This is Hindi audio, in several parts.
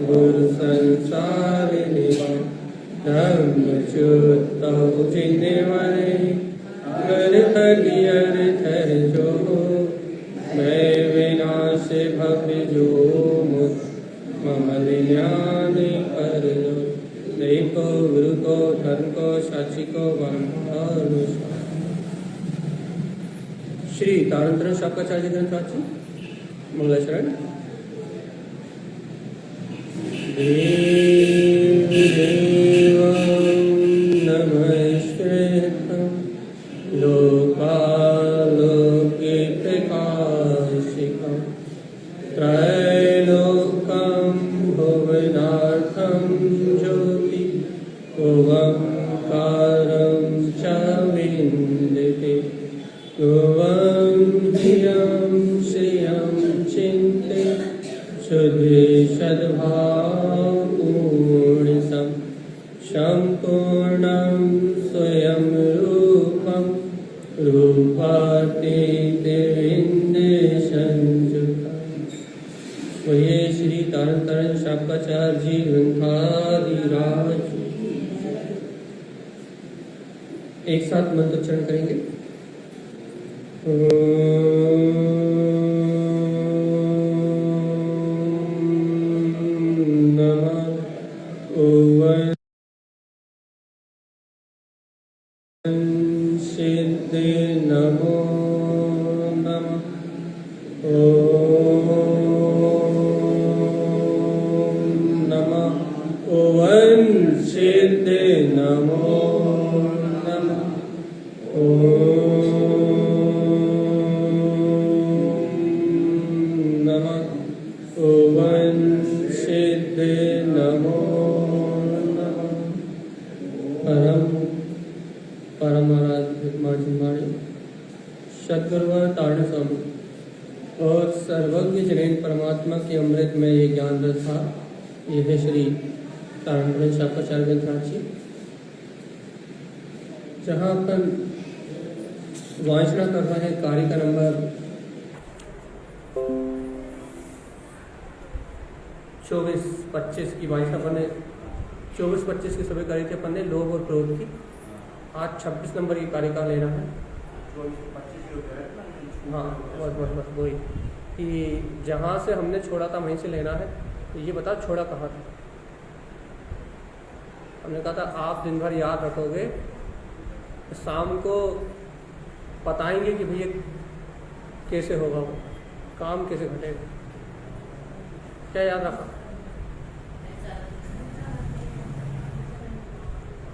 गुरु संसारिणी धर्मच्युतौ जिनेवरे अर्थ की अर्थ जो मैं विनाश भक्ति जो ममल ज्ञान कर जो देखो गुरु को धर्म को साक्षी को श्री तारंतरण शाकाचार्य ग्रंथाची मंगलाचरण नमस्कृतं लोकालोकिप्रकाशितं त्रैलोक्यं भुवनार्थं ज्योति ओंकारं च विन्दते भुवं धियं श्रियं चिन्ते शुद्धि सद्भावपूर्णितं सम्पूर्णं स्वयं रूपं रूपातीतविन्दसंयुतं ये श्री तारतरण शाकाचार्य जी ग्रंथाधिराज एक साथ मंत्रोच्चारण करेंगे। सिद्धि नमो नमः ओम नमः ओम सिद्धि नमो नमः ओम नमः ओम सिद्धि नमो नमः परमाराध्य मार्जिमाणी सद्गुरुवर तारण स्वामी और सर्वज्ञ जैन परमात्मा के अमृत में ये ज्ञान था। ये है श्री तारण शाकाचार्य ग्रंथाची, जहाँ अपन वाचना कर रहे हैं कार्य का नंबर 24-25 की वाचना पन्ने 24-25 की सभी कार्य थे पन्ने लोभ और क्रोध की। आज 26 नंबर की कारिका लेना है। हाँ बस वही कि जहाँ से हमने छोड़ा था वहीं से लेना है। तो ये बता छोड़ा कहाँ था। हमने कहा था आप दिन भर याद रखोगे, शाम को बताएंगे कि भैया कैसे होगा वो काम, कैसे घटेगा। क्या याद रखा?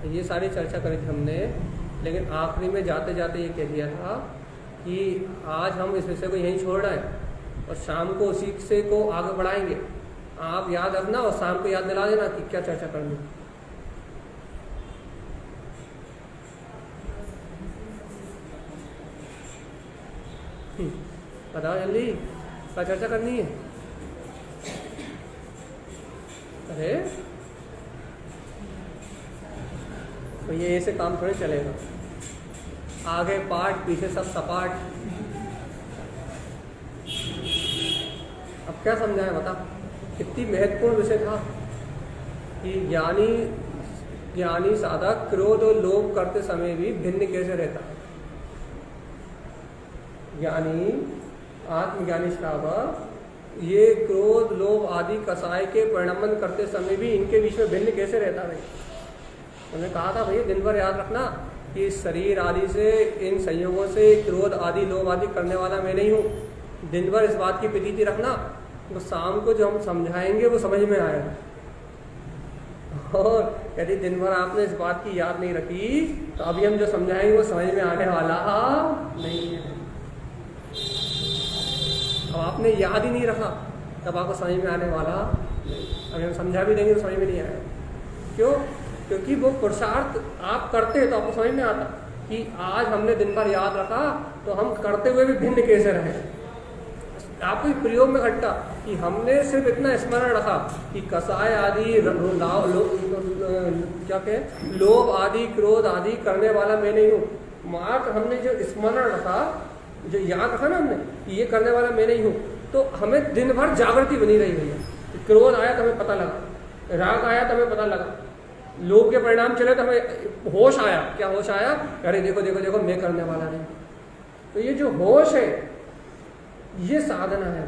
ये सारी चर्चा करी थी हमने, लेकिन आखिरी में जाते जाते ये कह दिया था कि आज हम इस विषय को यहीं छोड़ रहे हैं और शाम को उसी से को आगे बढ़ाएंगे। आप याद रखना और शाम को याद दिला देना कि क्या चर्चा करनी। बताओ जल्दी, क्या चर्चा करनी है? अरे तो ये ऐसे काम थोड़े चलेगा। आगे पाठ पीछे सब सपाट। अब क्या समझाएं बता, कितनी महत्वपूर्ण विषय था कि ज्ञानी साधक क्रोध और लोभ करते समय भी भिन्न कैसे रहता। ज्ञानी आत्मज्ञानी श्रावक ये क्रोध लोभ आदि कसाय के परिणमन करते समय भी इनके बीच में भिन्न कैसे रहता है। उन्होंने कहा था भैया दिन भर याद रखना कि शरीर आदि से, इन संयोगों से क्रोध आदि लोभ आदि करने वाला मैं नहीं हूँ। दिन भर इस बात की प्रतीति रखना, तो शाम को जो हम समझाएंगे वो समझ में आएगा। और यदि दिन भर आपने इस बात की याद नहीं रखी तो अभी हम जो समझाएंगे वो समझ में आने वाला नहीं है। अब आपने याद ही नहीं रखा तब आपको समझ में आने वाला, अगर हम समझा भी देंगे तो समझ में नहीं आएगा। क्यों? क्योंकि वो पुरुषार्थ आप करते हैं तो आपको समझ में आता कि आज हमने दिन भर याद रखा तो हम करते हुए भी भिन्न कैसे रहे। आपको प्रयोग में घटता कि हमने सिर्फ इतना स्मरण रखा कि कसाय आदि क्या कहे लोभ आदि क्रोध आदि करने वाला मैं नहीं हूँ। मात्र हमने जो स्मरण रखा, जो याद रखा ना हमने कि ये करने वाला मैं नहीं हूँ, तो हमें दिन भर जागृति बनी रही भैया। क्रोध आया तो हमें पता लगा, राग आया तो हमें पता लगा, लोभ के परिणाम चले तो हमें होश आया। क्या होश आया? अरे देखो देखो देखो मैं करने वाला नहीं। तो ये जो होश है ये साधना है।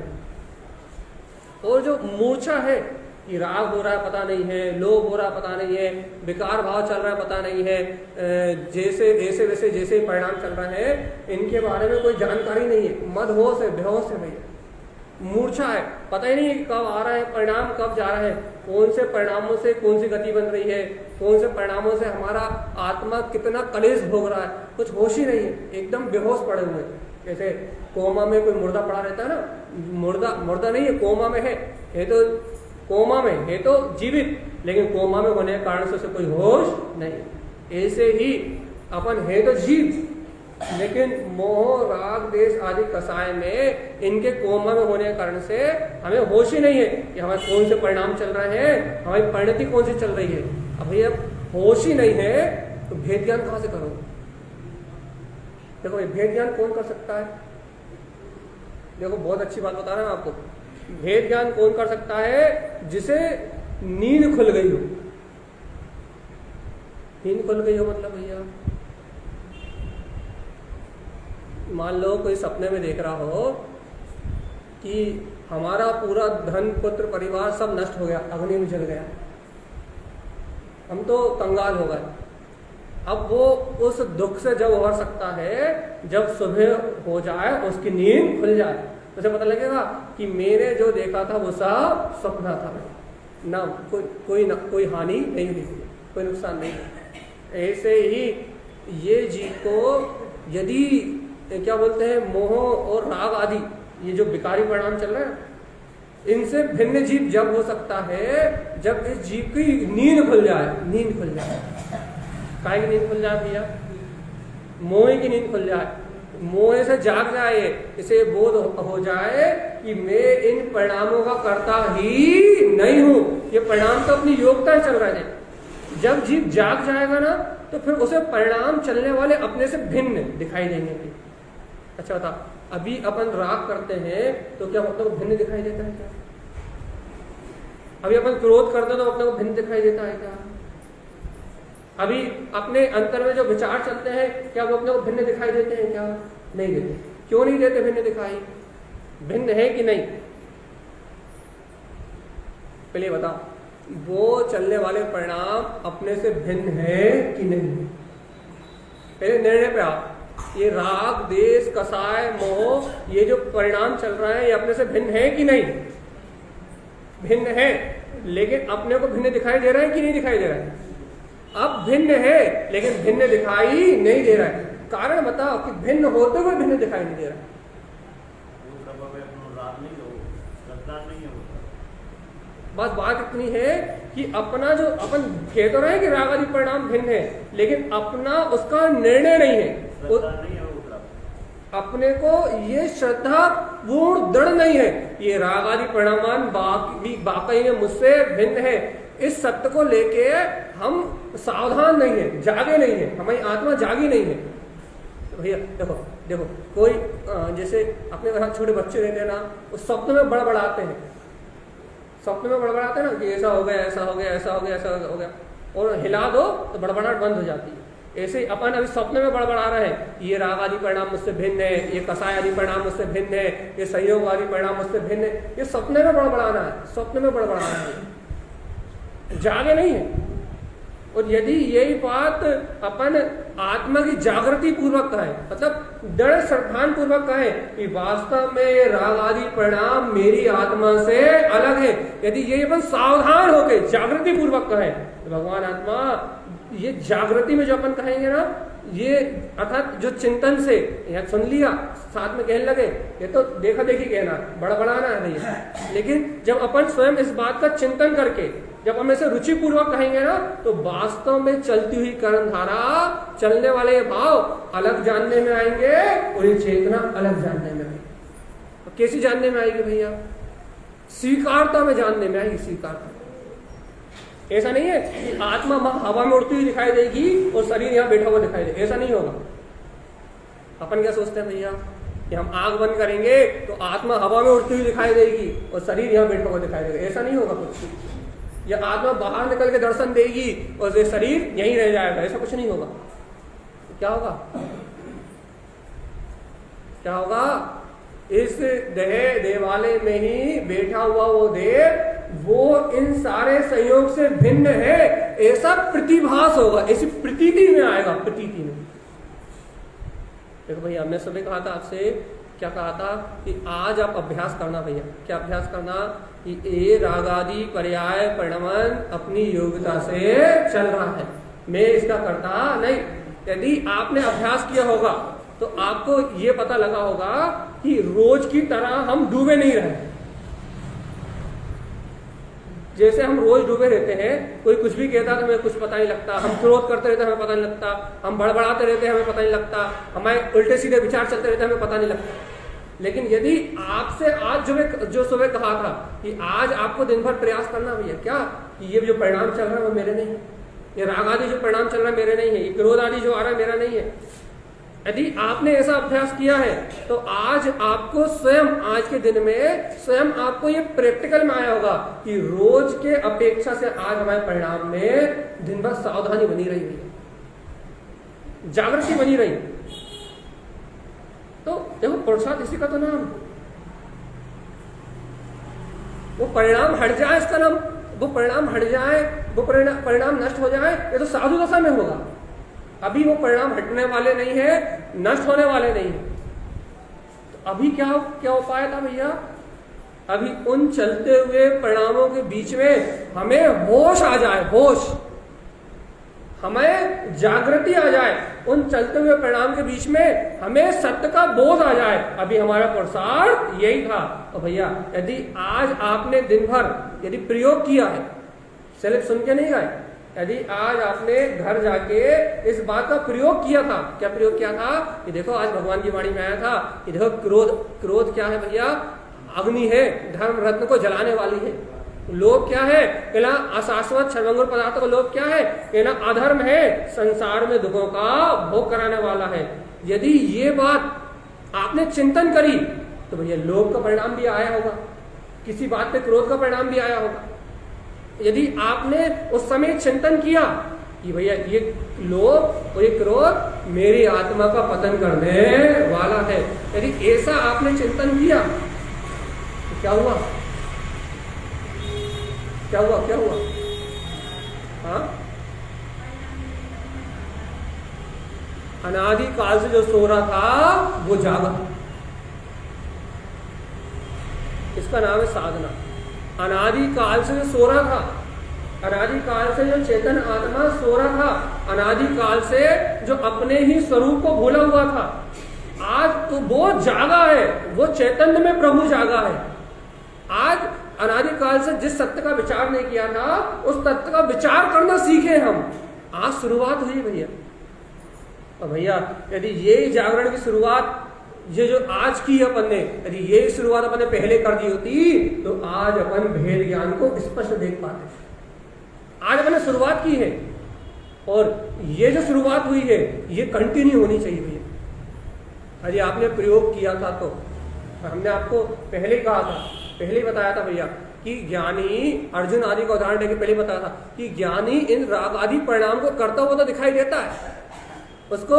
और जो मूर्छा है कि राग हो रहा है पता नहीं है, लोभ हो रहा है पता नहीं है, विकार भाव चल रहा है पता नहीं है, जैसे ऐसे वैसे जैसे परिणाम चल रहे हैं इनके बारे में कोई जानकारी नहीं है, मदहोश है, बेहोश है भैया, मूर्छा है, पता ही नहीं कब आ रहा है परिणाम, कब जा रहा है, कौन से परिणामों से कौन सी गति बन रही है, कौन से परिणामों से हमारा आत्मा कितना कलेश भोग रहा है, कुछ होश ही नहीं है, एकदम बेहोश पड़े हुए हैं। जैसे कोमा में कोई मुर्दा पड़ा रहता है ना, मुर्दा नहीं है, कोमा में है तो कोमा में है तो जीवित, लेकिन कोमा में होने के कारण से उसे कोई होश नहीं। ऐसे ही अपन है तो जीव, लेकिन मोह राग देश आदि कसाय में इनके कोमा में होने के कारण से हमें होश ही नहीं है कि हमारे कौन से परिणाम चल रहे हैं, हमारी परिणति कौन सी चल रही है। अब भैया होश ही नहीं है तो भेद ज्ञान कहां से करोगे? देखो भेद ज्ञान कौन कर सकता है? देखो बहुत अच्छी बात बता रहा हूं आपको, भेद ज्ञान कौन कर सकता है? जिसे नींद खुल गई हो। नींद खुल गई हो मतलब भैया मान लो कोई सपने में देख रहा हो कि हमारा पूरा धन पुत्र परिवार सब नष्ट हो गया, अग्नि में जल गया, हम तो कंगाल हो गए। अब वो उस दुख से जब उभर सकता है जब सुबह हो जाए, उसकी नींद खुल जाए, उसे पता लगेगा कि मैंने जो देखा था वो सब सपना था, ना कोई हानि नहीं हुई, कोई नुकसान नहीं। ऐसे ही ये जीव को यदि क्या बोलते हैं मोह और राग आदि ये जो विकारी परिणाम चल रहे हैं, इनसे भिन्न जीव जब हो सकता है जब इस जीव की नींद खुल जाए। नींद खुल जाए, काहे की नींद खुल जाए भैया? मोह की नींद खुल जाए, मोह से जाग जाए, इसे बोध हो जाए कि मैं इन परिणामों का करता ही नहीं हूं, ये परिणाम तो अपनी योग्यता चल रहे हैं। जब जीव जाग जाएगा ना तो फिर उसे परिणाम चलने वाले अपने से भिन्न दिखाई देंगे। अच्छा बता, अभी अपन राग करते हैं तो क्या अपने को भिन्न दिखाई देता है क्या? अभी अपन क्रोध करते हैं तो अपने को भिन्न दिखाई देता है क्या? अभी अपने अंतर में जो विचार चलते हैं क्या वो अपने को भिन्न दिखाई देते हैं क्या? नहीं देते। क्यों नहीं देते भिन्न दिखाई? भिन्न है कि नहीं? पहले बता, वो चलने वाले परिणाम अपने से भिन्न है कि नहीं? पहले निर्णय पे आ, ये राग देश कसाय मोह ये जो परिणाम चल रहा है ये अपने से भिन्न है कि नहीं? भिन्न है, लेकिन अपने को भिन्न दिखाई दे रहा है कि नहीं दिखाई दे रहा है? अब भिन्न है लेकिन भिन्न दिखाई नहीं दे रहा है। कारण बताओ कि भिन्न होते हुए भिन्न दिखाई नहीं दे रहा है। बस बात इतनी है कि अपना जो अपन कह तो रहे कि राग आदि परिणाम भिन्न है, लेकिन अपना उसका निर्णय नहीं है। अपने को ये श्रद्धा पूर्ण दृढ़ नहीं है ये राग आदि परिणाम वाकई में मुझसे भिन्न है। इस सत्य को लेके हम सावधान नहीं है, जागे नहीं है, हमारी आत्मा जागी नहीं है। तो भैया देखो कोई जैसे अपने घर छोटे बच्चे रहते हैं ना, उस स्वप्न में बड़बड़ाते हैं, स्वप्न में बड़बड़ाते हैं ना कि ऐसा हो गया ऐसा हो गया ऐसा हो गया ऐसा हो गया, और हिला दो तो बड़बड़ाहट बंद हो जाती है। ऐसे अपन अभी स्वप्न में बड़बड़ा रहे हैं, ये राग आदि परिणाम मुझसे भिन्न है, ये कसाय आदि परिणाम मुझसे भिन्न है, ये संयोग आदि परिणाम मुझसे भिन्न है। ये स्वप्न में बड़बड़ाना है, स्वप्न में बड़बड़ाना है, जागे नहीं है। और यदि यही बात अपन आत्मा की जागृति पूर्वक कहें, मतलब दृढ़ श्रद्धान पूर्वक कहें कि वास्तव में राग आदि परिणाम मेरी आत्मा से अलग है, यदि ये अपन सावधान होकर जागृति पूर्वक कहें तो भगवान आत्मा ये जागृति में जो अपन कहेंगे ना, ये अर्थात जो चिंतन से या सुन लिया साथ में कहने लगे, ये तो देखा देखी कहना बड़बड़ाना है नहीं। लेकिन जब अपन स्वयं इस बात का चिंतन करके जब हम ऐसे रुचि पूर्वक कहेंगे ना, तो वास्तव में चलती हुई कर्म धारा, चलने वाले भाव अलग जानने में आएंगे और ये चेतना अलग जानने में आएगी। तो कैसी जानने में आएगी भैया? स्वीकारता में जानने में आएगी, स्वीकारता। ऐसा नहीं है कि आत्मा हवा में उड़ती हुई दिखाई देगी और शरीर यहाँ बैठा हुआ दिखाई देगा, ऐसा नहीं होगा। अपन क्या सोचते हैं भैया कि हम आंख बंद करेंगे तो आत्मा हवा में उड़ती हुई दिखाई देगी और शरीर यहाँ बैठा हुआ दिखाई देगा, ऐसा नहीं होगा कुछ। या आत्मा बाहर निकल के दर्शन देगी और ये शरीर यहीं रह जाएगा, ऐसा कुछ नहीं होगा। क्या होगा? क्या होगा? इस देवालय में ही बैठा हुआ वो देव वो इन सारे संयोग से भिन्न है, ऐसा प्रतिभास होगा, ऐसी प्रतीति में आएगा, प्रतीति में। देखो भैया, हमने सुबह कहा था आपसे, क्या कहा था कि आज आप अभ्यास करना भैया। क्या अभ्यास करना? कि ए रागादि पर्याय परिणमन अपनी योग्यता से चल रहा है, मैं इसका करता नहीं। यदि आपने अभ्यास किया होगा तो आपको ये पता लगा होगा कि रोज की तरह हम डूबे नहीं रहे। जैसे हम रोज डूबे रहते हैं, कोई कुछ भी कहता है तो हमें कुछ पता नहीं लगता, हम क्रोध करते रहते हैं हमें पता नहीं लगता, हम बड़बड़ाते रहते हैं हमें पता नहीं लगता, हमारे उल्टे सीधे विचार चलते रहते हैं हमें पता नहीं लगता। लेकिन यदि आपसे आज जो सुबह कहा था कि आज आपको दिन भर प्रयास करना भैया, क्या कि ये जो परिणाम चल रहा है वो मेरे नहीं है, ये राग आदि जो परिणाम चल रहा है मेरे नहीं है, ये क्रोध आदि जो आ रहा है मेरा नहीं है। यदि आपने ऐसा अभ्यास किया है तो आज आपको स्वयं, आज के दिन में स्वयं आपको ये प्रैक्टिकल में आया होगा कि रोज के अपेक्षा से आज हमारे परिणाम में दिन भर सावधानी बनी रही है, जागृति बनी रही। तो देखो पुरुषार्थ इसी का तो नाम, वो परिणाम हट जाए इसका नाम, वो परिणाम हट जाए, वो परिणाम नष्ट हो जाए, ये तो साधु दशा में होगा। अभी वो परिणाम हटने वाले नहीं है, नष्ट होने वाले नहीं है। तो अभी क्या उपाय था भैया? अभी उन चलते हुए परिणामों के बीच में हमें होश आ जाए, होश, हमें जागृति आ जाए। उन चलते हुए परिणाम के बीच में हमें सत्य का बोध आ जाए। अभी हमारा पुरुषार्थ यही था। तो भैया यदि आज आपने दिन भर यदि प्रयोग किया है, सिर्फ सुन के नहीं गए, यदि आज आपने घर जाके इस बात का प्रयोग किया था, क्या प्रयोग किया था कि देखो आज भगवान की वाणी में आया था कि देखो क्रोध क्या है भैया? अग्नि है, धर्म रत्न को जलाने वाली है। लोभ क्या है? कहना अशाश्वत क्षणभंगुर पदार्थों का लोभ क्या है? कहना अधर्म है, संसार में दुखों का भोग कराने वाला है। यदि ये बात आपने चिंतन करी तो भैया लोभ का परिणाम भी आया होगा, किसी बात पे क्रोध का परिणाम भी आया होगा। यदि आपने उस समय चिंतन किया कि भैया ये लोभ और ये क्रोध मेरी आत्मा का पतन करने वाला है, यदि ऐसा आपने चिंतन किया तो क्या हुआ? क्या हुआ? क्या हुआ? हाँ, अनादि काल से जो सो रहा था वो जागा। इसका नाम है साधना। अनादि काल से जो सो रहा था, अनादि काल से जो चेतन आत्मा सो रहा था, अनादि काल से जो अपने ही स्वरूप को भूला हुआ था, आज तो वो जागा है, वो चैतन्य में प्रभु जागा है। आज अनादि काल से जिस सत्य का विचार नहीं किया था उस तत्व का विचार करना सीखे हम। आज शुरुआत हुई भैया। और भैया यदि ये जागरण की शुरुआत ये जो आज की अपन ने, यदि ये शुरुआत अपन ने पहले कर दी होती तो आज अपन भेद ज्ञान को स्पष्ट देख पाते। आज अपन ने शुरुआत की है और ये जो शुरुआत हुई है ये कंटिन्यू होनी चाहिए भैया। यदि आपने प्रयोग किया था तो हमने आपको पहले ही कहा था, पहले ही बताया था भैया कि ज्ञानी, अर्जुन आदि का उदाहरण देके पहले बताया था कि ज्ञानी इन राग आदि परिणाम को करता हुआ तो दिखाई देता है। उसको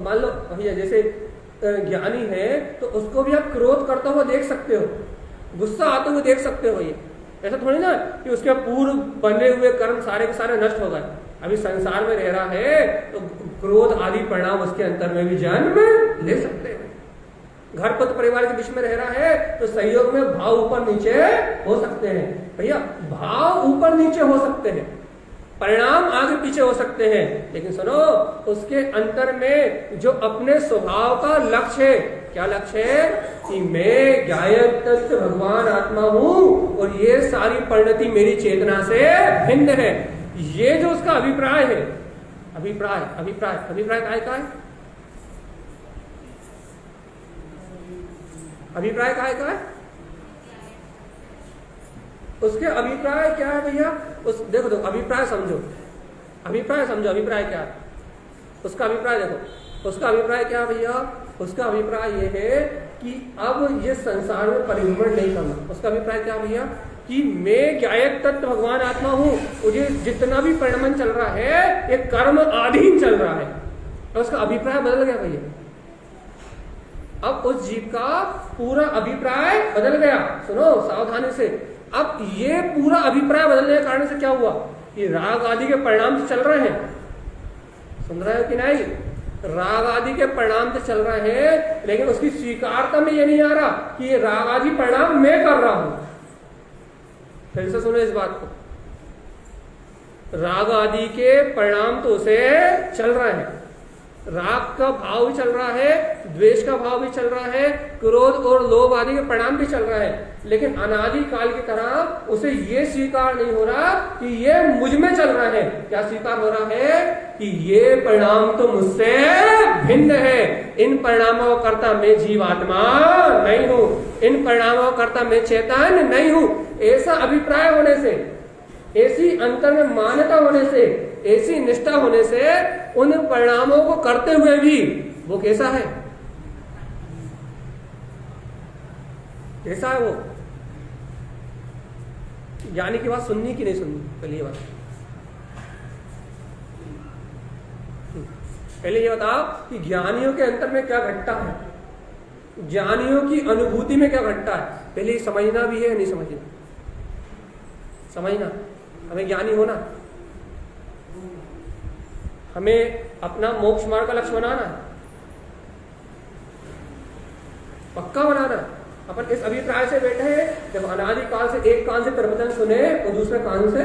मान लो भैया जैसे ज्ञानी है तो उसको भी आप क्रोध करता हुआ देख सकते हो, गुस्सा आते हुए देख सकते हो भैया। ऐसा थोड़ी ना कि उसके पूर्व बने हुए कर्म सारे के सारे नष्ट हो गए। अभी संसार में रह रहा है तो क्रोध आदि परिणाम उसके अंतर में भी जन्म ले सकते हैं। घर पति परिवार के बीच में रह रहा है तो सहयोग में भाव ऊपर नीचे हो सकते हैं भैया, भाव ऊपर नीचे हो सकते हैं, परिणाम आगे पीछे हो सकते हैं, लेकिन सुनो उसके अंतर में जो अपने स्वभाव का लक्ष्य है, क्या लक्ष्य है कि मैं ज्ञायत तत्व भगवान आत्मा हूं और ये सारी परिणति मेरी चेतना से भिन्न है। ये जो उसका अभिप्राय है, अभिप्राय अभिप्राय अभिप्राय का है, अभिप्राय का है उसके अभिप्राय क्या है भैया? उस देखो अभिप्राय समझो, अभिप्राय समझो, अभिप्राय क्या है उसका? अभिप्राय देखो उसका अभिप्राय क्या है भैया? उसका अभिप्राय ये है कि अब ये संसार में परिभ्रमण नहीं करना। उसका अभिप्राय क्या भैया कि मैं ज्ञायक तत्व भगवान आत्मा हूं, मुझे जितना भी परिणमन चल रहा है ये कर्म अधीन चल रहा है। तो उसका अभिप्राय बदल गया भैया। अब उस जीव का पूरा अभिप्राय बदल गया। सुनो सावधानी से, अब ये पूरा अभिप्राय बदलने के कारण से क्या हुआ कि राग आदि के परिणाम से चल रहे हैं। सुन रहे हो कि नहीं? राग आदि के परिणाम से चल रहे हैं, लेकिन उसकी स्वीकारता में ये नहीं आ रहा कि ये राग आदि परिणाम मैं कर रहा हूं। फिर से सुनो इस बात को, राग आदि के परिणाम तो उसे चल रहे हैं, राग का भाव भी चल रहा है, द्वेष का भाव भी चल रहा है, क्रोध और लोभ आदि के परिणाम भी चल रहा है, लेकिन अनादि काल की तरह उसे ये स्वीकार नहीं हो रहा कि ये मुझ में चल रहा है। क्या स्वीकार हो रहा है कि ये परिणाम तो मुझसे भिन्न है, इन परिणामों का कर्ता मैं जीवात्मा नहीं हूं, इन परिणामों का कर्ता मैं चेतन नहीं हूं। ऐसा अभिप्राय होने से, ऐसी अंतर में मान्यता होने से, ऐसी निष्ठा होने से उन परिणामों को करते हुए भी वो कैसा है, कैसा है वो? ज्ञानी की बात सुननी कि नहीं सुननी? पहले ये बात, पहले ये बताओ कि ज्ञानियों के अंतर में क्या घटता है, ज्ञानियों की अनुभूति में क्या घटता है। पहले समझना भी है या नहीं समझना? समझना, हमें ज्ञानी होना, हमें अपना मोक्ष मार्ग का लक्ष्य बनाना है, पक्का बनाना है। अपन इस अभिप्राय से बैठे हैं, जब अनादि काल से एक कान से प्रवचन सुने और दूसरे कान से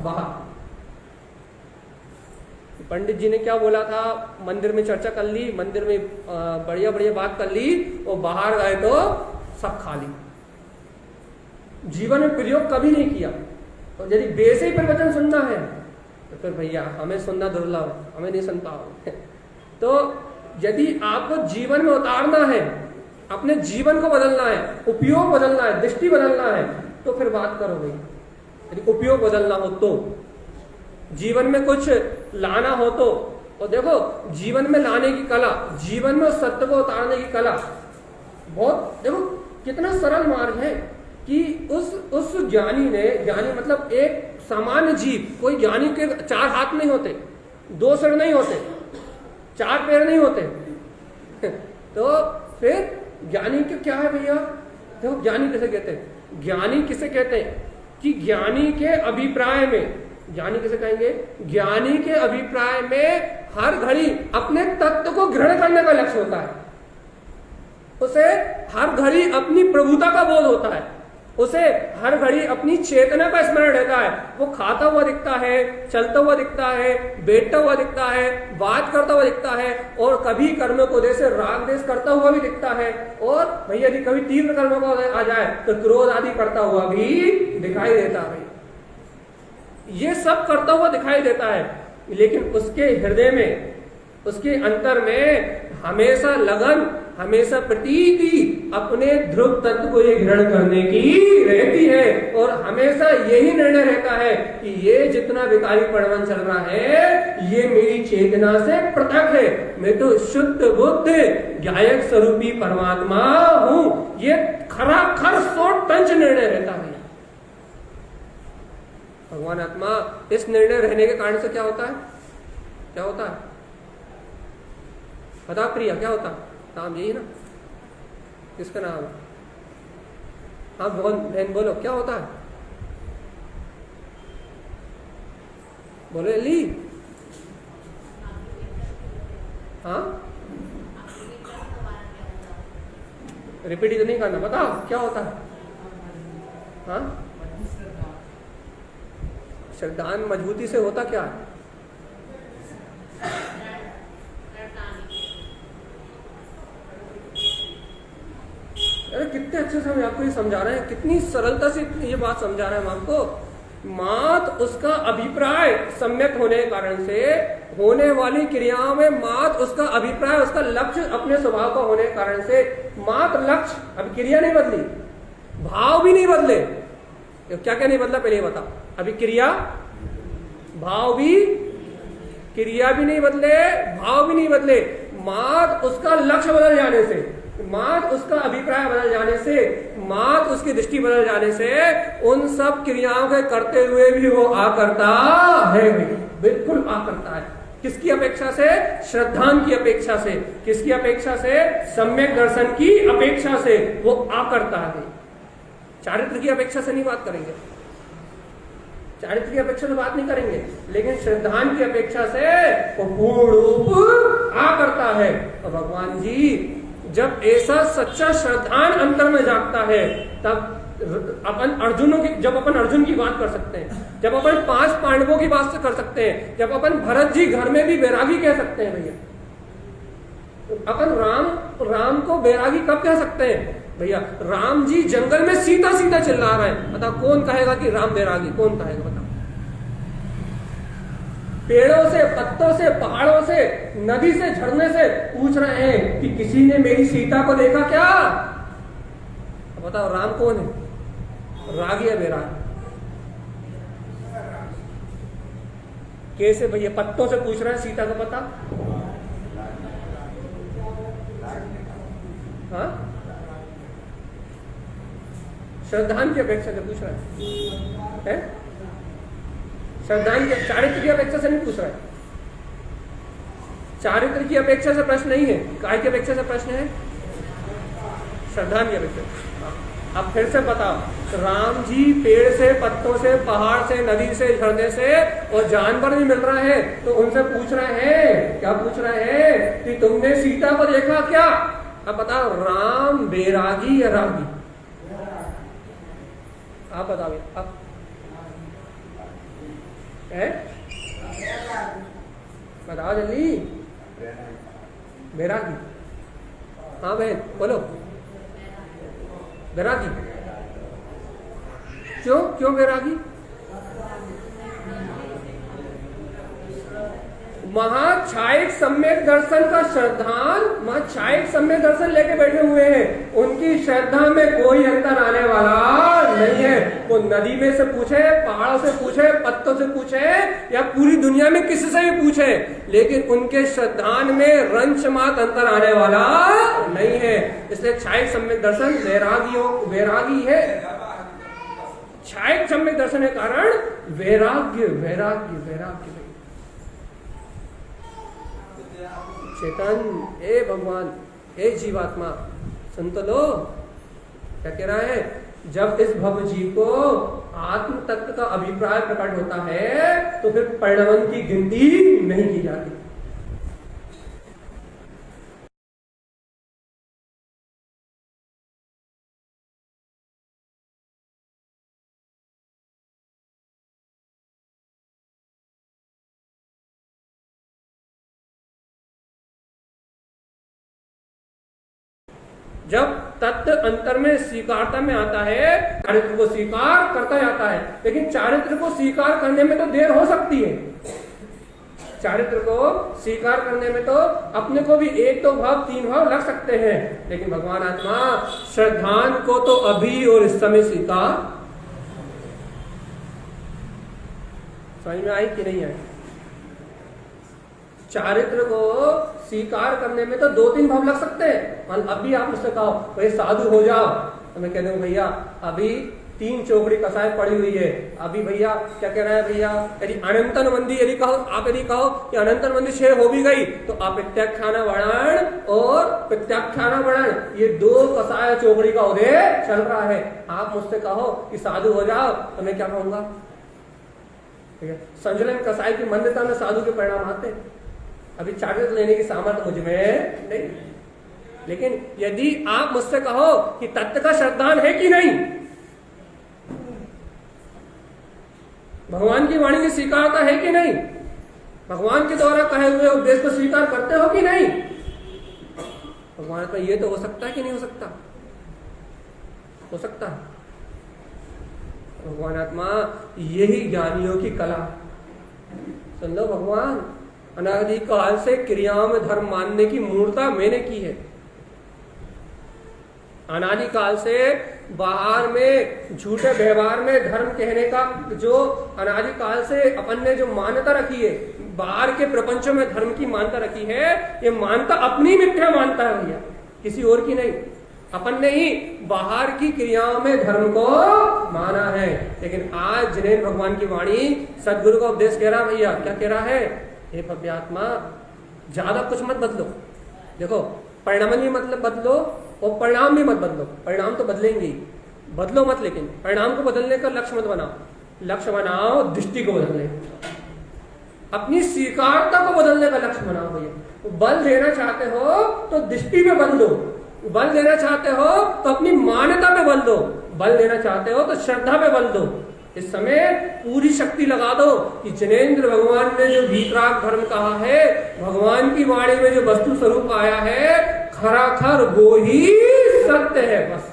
बाहर। पंडित जी ने क्या बोला था, मंदिर में चर्चा कर ली, मंदिर में बढ़िया बढ़िया बात कर ली, और बाहर गए तो सब खाली, जीवन में प्रयोग कभी नहीं किया। और यदि वैसे ही प्रवचन सुनना है तो फिर भैया हमें सुनना दुर्लभ, हमें नहीं सुन पाओगे। तो यदि आपको जीवन में उतारना है, अपने जीवन को बदलना है, उपयोग बदलना है, दृष्टि बदलना है, तो फिर बात करो भाई। यदि उपयोग बदलना हो तो, जीवन में कुछ लाना हो तो, और देखो जीवन में लाने की कला, जीवन में उस सत्य को उतारने की कला बहुत, देखो कितना सरल मार्ग है कि उस ज्ञानी ने, ज्ञानी मतलब एक सामान्य जीव, कोई ज्ञानी के 4 हाथ नहीं होते, 2 सिर नहीं होते, 4 पैर नहीं होते। तो फिर ज्ञानी के क्या है भैया? देखो ज्ञानी किसे कहते हैं? ज्ञानी किसे कहते हैं कि ज्ञानी के अभिप्राय में, ज्ञानी किसे कहेंगे? ज्ञानी के अभिप्राय में हर घड़ी अपने तत्व को ग्रहण करने का लक्ष्य होता है, उसे हर घड़ी अपनी प्रभुता का बोध होता है, उसे हर घड़ी अपनी चेतना का स्मरण रहता है। वो खाता हुआ दिखता है, चलता हुआ दिखता है, बैठता हुआ दिखता है, बात करता हुआ दिखता है, और कभी कर्म को जैसे राग देश करता हुआ भी दिखता है, और भैया यदि कभी तीव्र कर्म को आ जाए तो क्रोध आदि करता हुआ भी दिखाई देता है। ये सब करता हुआ दिखाई देता है, लेकिन उसके हृदय में, उसके अंतर में हमेशा लगन, हमेशा प्रतीति अपने ध्रुव तत्व को ये ग्रहण करने की रहती है, और हमेशा यही निर्णय रहता है कि ये जितना विकारी परिणाम चल रहा है ये मेरी चेतना से पृथक है, मैं तो शुद्ध बुद्ध ज्ञायक स्वरूपी परमात्मा हूं। ये खराखर 100% निर्णय रहता है। भगवान आत्मा इस निर्णय रहने के कारण से क्या होता है? क्या होता है बता प्रिया? क्या होता है? नाम यही ना, किसका नाम है? हाँ बहन बोलो, क्या होता है? बोलो ली। हाँ रिपीट तो नहीं करना, बताओ क्या होता है? हाँ श्रद्धान मजबूती से होता क्या है? अरे कितने अच्छे से हम आपको ये समझा रहे हैं, कितनी सरलता से ये बात समझा रहे हैं हम आपको। मात उसका अभिप्राय सम्यक होने के कारण से होने वाली क्रियाओं में मात उसका अभिप्राय, उसका लक्ष्य अपने स्वभाव का होने के कारण से मात लक्ष्य, अब क्रिया नहीं बदली, भाव भी नहीं बदले। क्या क्या नहीं बदला पहले बताओ? अभी क्रिया, भाव भी, क्रिया भी नहीं बदले, भाव भी नहीं बदले, मात उसका लक्ष्य बदल जाने से मात्र उसका अभिप्राय बदल जाने से, मात्र उसकी दृष्टि बदल जाने से उन सब क्रियाओं के करते हुए भी वो आकर्ता है, बिल्कुल आकर्ता है। किसकी अपेक्षा से? श्रद्धान की अपेक्षा से। किसकी अपेक्षा से? सम्यक दर्शन की अपेक्षा से वो आकर्ता है। चारित्र की अपेक्षा से नहीं बात करेंगे, चारित्र की अपेक्षा से बात नहीं करेंगे, लेकिन श्रद्धान की अपेक्षा से वो पूर्ण रूप आकर्ता है। और भगवान जी जब ऐसा सच्चा श्रद्धान अंतर में जागता है, तब अपन अर्जुन की बात कर सकते हैं, जब अपन 5 पांडवों की बात कर सकते हैं, जब अपन भरत जी घर में भी बैरागी कह सकते हैं भैया, अपन राम को बैरागी कब कह सकते हैं भैया? राम जी जंगल में सीता सीता चिल्ला रहे हैं, बताओ कौन कहेगा कि राम बैरागी? कौन कहेगा बताओ? पेड़ों से, पत्तों से, पहाड़ों से, नदी से, झरने से पूछ रहे हैं कि किसी ने मेरी सीता को देखा क्या? बताओ राम कौन है? रागी है बैरागी? कैसे भैया? पत्तों से पूछ रहे हैं सीता को पता? हाँ, श्रद्धान की अपेक्षा से पूछ रहा है, श्रद्धान की, चारित्र की अपेक्षा से नहीं पूछ रहा है। चारित्र की अपेक्षा से प्रश्न नहीं है, काय की अपेक्षा से प्रश्न है? श्रद्धान की अपेक्षा। अब फिर से बताओ, राम जी पेड़ से, पत्तों से, पहाड़ से, नदी से, झरने से और जानवर भी मिल रहे हैं, तो उनसे पूछ रहे हैं, क्या पूछ रहे हैं कि तुमने सीता को देखा क्या? अब बताओ राम बैरागी या रागी? आप बताओ, आप है? बताओ जल्दी। बैरागी? हाँ बहन बोलो, बैरागी। क्यों बैरागी? महाछायक सम्यक दर्शन का श्रद्धान, महाछायक सम्यक दर्शन लेके बैठे हुए हैं, उनकी श्रद्धा में कोई अंतर आने वाला नहीं है। वो नदी में से पूछे, पहाड़ों से पूछे, पत्तों से पूछे या पूरी दुनिया में किसी से भी पूछे, लेकिन उनके श्रद्धान में रंच मात्र अंतर आने वाला नहीं है। इसलिए छायक सम्यक दर्शन वैरागी है। छायक सम्यक दर्शन के कारण वैराग्य वैराग्य वैराग्य चेतन, ए भगवान, ए जीवात्मा, सुन तो लो क्या कह रहा है। जब इस भव जीव को आत्म तत्व का अभिप्राय प्रकट होता है तो फिर परिणमन की गिनती नहीं की जाती। जब तत्व अंतर में स्वीकारता में आता है, चारित्र को स्वीकार करता जाता है, लेकिन चारित्र को स्वीकार करने में तो देर हो सकती है। चारित्र को स्वीकार करने में तो अपने को भी 1 2 भाव 3 भाव लग सकते हैं, लेकिन भगवान आत्मा श्रद्धान को तो अभी और इस समय स्वीकार। समझ में आई कि नहीं आई? चारित्र को स्वीकार करने में तो 2 3 भाव लग सकते हैं। अभी आप मुझसे कहो भाई साधु हो जाओ, तो मैं कह दूं भैया अभी 3 चौकड़ी कसाय पड़ी हुई है, अभी भैया क्या कह रहा है भैया, यदि अनंतन मंदी यदि कहो कि अनंतन मंदी 6 हो भी गई तो अप्रत्याख्यान वर्णन और प्रत्याख्यान वर्णन ये 2 कसाय चौकड़ी का उदय चल रहा है। आप मुझसे कहो कि साधु हो जाओ तो मैं क्या कहूंगा? ठीक है, संजलन कसाय की मंदता में साधु के परिणाम आते हैं। अभी चारित्र लेने की सामर्थ्य मुझ में नहीं, लेकिन यदि आप मुझसे कहो कि तत्व का श्रद्धान है कि नहीं, भगवान की वाणी की स्वीकारता है कि नहीं, भगवान के द्वारा कहे हुए उपदेश को स्वीकार करते हो कि नहीं, भगवान का ये तो हो सकता है कि नहीं हो सकता? हो सकता है। भगवान आत्मा यही ज्ञानियों की कला। सुन लो, भगवान अनादि काल से क्रियाओं में धर्म मानने की मूर्ता मैंने की है। अनादि काल से बाहर में झूठे व्यवहार में धर्म कहने का जो अनादि काल से अपन ने जो मान्यता रखी है, बाहर के प्रपंचों में धर्म की मान्यता रखी है, ये मानता अपनी मिथ्या मानता है भैया। किसी और की नहीं। अपन ने ही बाहर की क्रियाओं में धर्म को माना है, लेकिन आज जिनेन्द्र भगवान की वाणी सदगुरु का उपदेश कह रहा भैया, क्या कह रहा है, हे भव्यात्मा ज्यादा कुछ मत बदलो। देखो परिणाम भी मतलब बदलो और परिणाम भी मत बदलो। परिणाम तो बदलेंगे ही, बदलो मत, लेकिन परिणाम को बदलने का लक्ष्य मत बनाओ। लक्ष्य बनाओ दृष्टि को बदलने, अपनी स्वीकारता को बदलने का लक्ष्य बनाओ भैया। बल देना चाहते हो तो दृष्टि पे बल दो, बल देना चाहते हो तो अपनी मान्यता पे बल दो, बल देना चाहते हो तो श्रद्धा पे बल दो। इस समय पूरी शक्ति लगा दो कि जिनेन्द्र भगवान ने जो वीतराग धर्म कहा है, भगवान की वाणी में जो वस्तु स्वरूप आया है, खराखर वो ही सत्य है। बस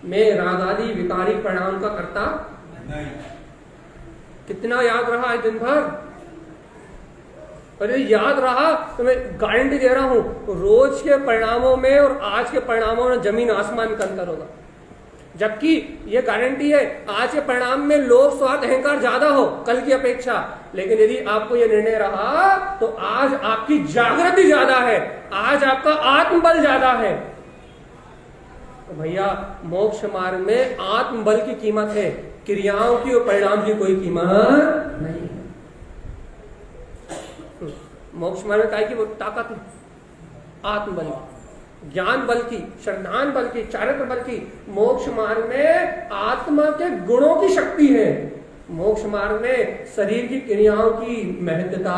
मैं रागादि विकारी परिणाम का कर्ता नहीं। कितना याद रहा है दिन भर? अरे याद रहा तो मैं गारंटी दे रहा हूं, रोज के परिणामों में और आज के परिणामों में जमीन आसमान का अंतर होगा। जबकि ये गारंटी है आज के परिणाम में लोभ स्वार्थ अहंकार ज्यादा हो कल की अपेक्षा, लेकिन यदि आपको ये निर्णय रहा तो आज आपकी जागृति ज्यादा है, आज आपका आत्मबल ज्यादा है। तो भैया मोक्ष मार्ग में आत्मबल की कीमत है, क्रियाओं की और परिणाम की कोई कीमत नहीं है। मोक्ष मार्ग में काय की वो ताकत है, आत्मबल, ज्ञान बल की, श्रद्धान बल की, चारित्र बल की। मोक्ष मार्ग में आत्मा के गुणों की शक्ति है। मोक्ष मार्ग में शरीर की क्रियाओं की महत्ता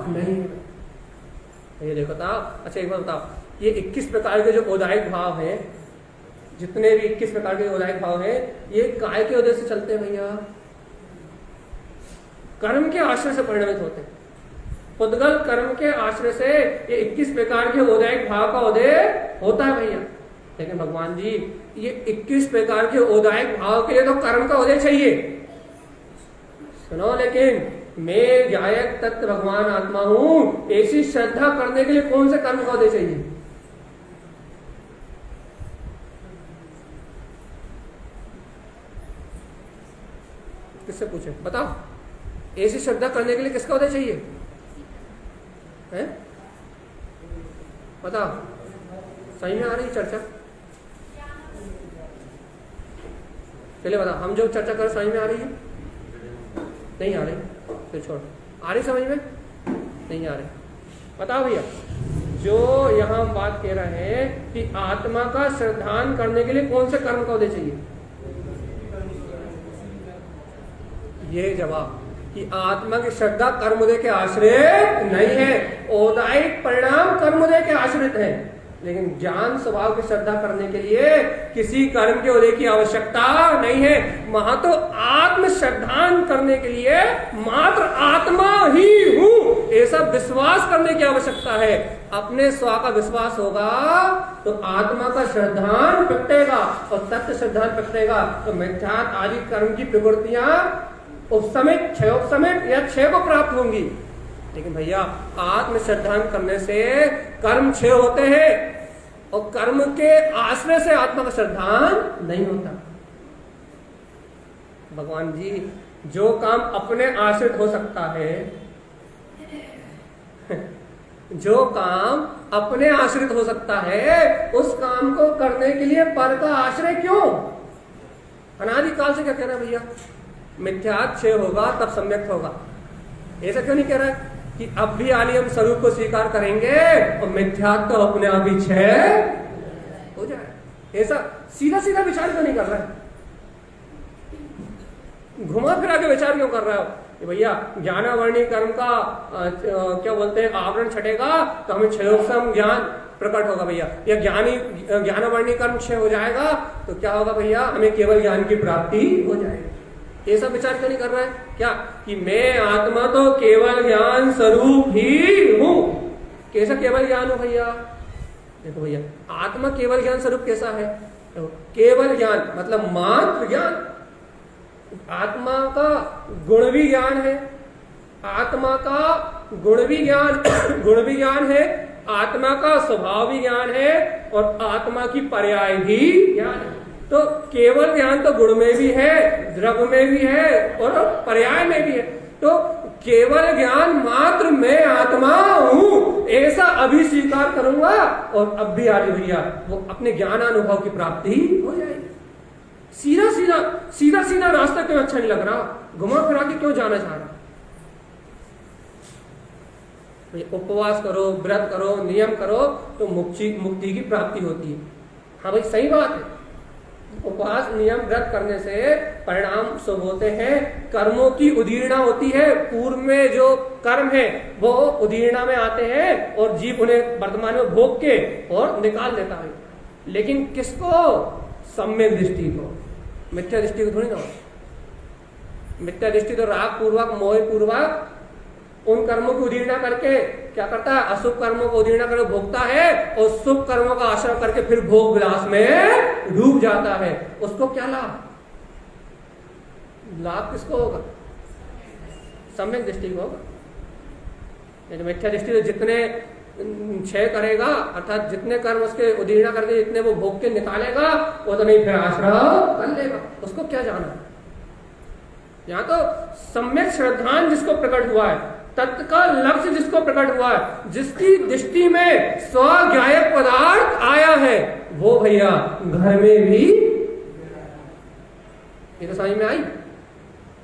नहीं है। ये देखो था, अच्छा एक बार बताओ, ये 21 प्रकार के जो औदायिक भाव हैं, जितने भी 21 प्रकार के औदायिक भाव हैं, ये काय के उदय से चलते हैं भैया? कर्म के आश्रय से परिणमित होते हैं। उद्गल कर्म के आश्रय से ये 21 प्रकार के औदायिक भाव का उदय होता है भैया। लेकिन भगवान जी ये 21 प्रकार के औदायिक भाव के लिए तो कर्म का उदय चाहिए। सुनो, लेकिन मैं गायक तत्व भगवान आत्मा हूं, ऐसी श्रद्धा करने के लिए कौन से कर्म का उदय चाहिए? किससे पूछे बताओ, ऐसी श्रद्धा करने के लिए किसका उदय चाहिए है? बताओ, सही में आ रही चर्चा? चलिए बताओ, हम जो चर्चा कर समझ में आ रही है? नहीं आ रही, फिर छोड़। आ रही समझ में? नहीं आ रही। बताओ भैया, जो यहाँ हम बात कह रहे हैं कि आत्मा का श्रद्धान करने के लिए कौन से कर्म का उदय चाहिए? ये जवाब कि आत्मा की श्रद्धा कर्मोदय के आश्रित नहीं है, औदायिक परिणाम कर्मोदय के आश्रित है। लेकिन ज्ञान स्वभाव की श्रद्धा करने के लिए किसी कर्म के उदय की आवश्यकता नहीं है। वहां तो आत्म श्रद्धान करने के लिए मात्र आत्मा ही हूं ऐसा विश्वास करने की आवश्यकता है। अपने स्व का विश्वास होगा तो आत्मा का श्रद्धान प्रगटेगा, और तत्व श्रद्धान प्रगटेगा तो मिथ्यात्व आदि कर्म की प्रवृत्तियां उपसमित क्षयोपसमित या क्षय को प्राप्त होंगी। लेकिन भैया आत्म श्रद्धान करने से कर्म क्षय होते हैं, और कर्म के आश्रय से आत्मा का श्रद्धान नहीं होता। भगवान जी जो काम अपने आश्रित हो सकता है जो काम अपने आश्रित हो सकता है, उस काम को करने के लिए पर का आश्रय क्यों? अनादिकाल से क्या कह रहा है भैया? मिथ्यात्व क्षय होगा तब सम्यक होगा। ऐसा क्यों नहीं कह रहा है कि अब भी आलियम स्वरूप को स्वीकार करेंगे और मिथ्यात्व तो अपने आप ही क्षय हो जाए? ऐसा सीधा सीधा विचार क्यों नहीं कर रहा है? घुमा फिरा के विचार क्यों कर रहा हो? भैया ज्ञानावर्णी कर्म का क्या बोलते हैं आवरण छटेगा तो हमें क्षयोपम ज्ञान प्रकट होगा भैया, या ज्ञानावर्णी कर्म क्षय हो जाएगा तो क्या होगा भैया? हमें केवल ज्ञान की प्राप्ति हो जाएगी। ये सब विचार क्यों नहीं कर रहा है? क्या कि मैं आत्मा तो केवल ज्ञान स्वरूप ही हूं। कैसा केवल ज्ञान हो भैया? देखो भैया, आत्मा केवल ज्ञान स्वरूप कैसा है? तो केवल ज्ञान मतलब मात्र ज्ञान। आत्मा का गुण भी ज्ञान है, आत्मा का गुण भी ज्ञान है, आत्मा का स्वभाव भी ज्ञान है, और आत्मा की पर्याय भी ज्ञान है। तो केवल ज्ञान तो गुण में भी है, द्रव्य में भी है और पर्याय में भी है। तो केवल ज्ञान मात्र मैं आत्मा हूं ऐसा अभी स्वीकार करूंगा और अब भी आज भैया वो अपने ज्ञानानुभव की प्राप्ति हो जाएगी। सीधा सीधा सीधा सीधा रास्ता क्यों अच्छा नहीं लग रहा, घुमा फिरा के क्यों जाना चाह रहा? उपवास करो, व्रत करो, नियम करो तो मुक्ति की प्राप्ति होती है। हाँ भाई सही बात है, उपवास नियम व्रत करने से परिणाम शुभ होते हैं, कर्मों की उदीर्णा होती है, पूर्व में जो कर्म है वो उदीर्णा में आते हैं और जीव उन्हें वर्तमान में भोग के और निकाल देता है। लेकिन किसको? सम्यक दृष्टि को, मिथ्या दृष्टि को थोड़ी ना। मिथ्या दृष्टि तो राग पूर्वक मोह पूर्वक उन कर्मों की उदीर्णा करके क्या करता है? अशुभ कर्मों को उदीर्णा करके भोगता है और शुभ कर्मों का आश्रय करके फिर भोग विलास में डूब जाता है। उसको क्या लाभ? लाभ किसको होगा? सम्यक दृष्टि को होगा। मिथ्या दृष्टि तो जितने क्षय करेगा अर्थात जितने कर्म उसके उदीर्णा करके जितने वो भोग के निकालेगा वो तो नहीं फिर आश्रय कर लेगा। उसको क्या जाना? यहाँ तो सम्यक श्रद्धान जिसको प्रकट हुआ है, तत्व का लक्ष्य जिसको प्रकट हुआ है, जिसकी दृष्टि में स्वज्ञायक पदार्थ आया है, वो भैया घर में भी, ये तो समझ में आई,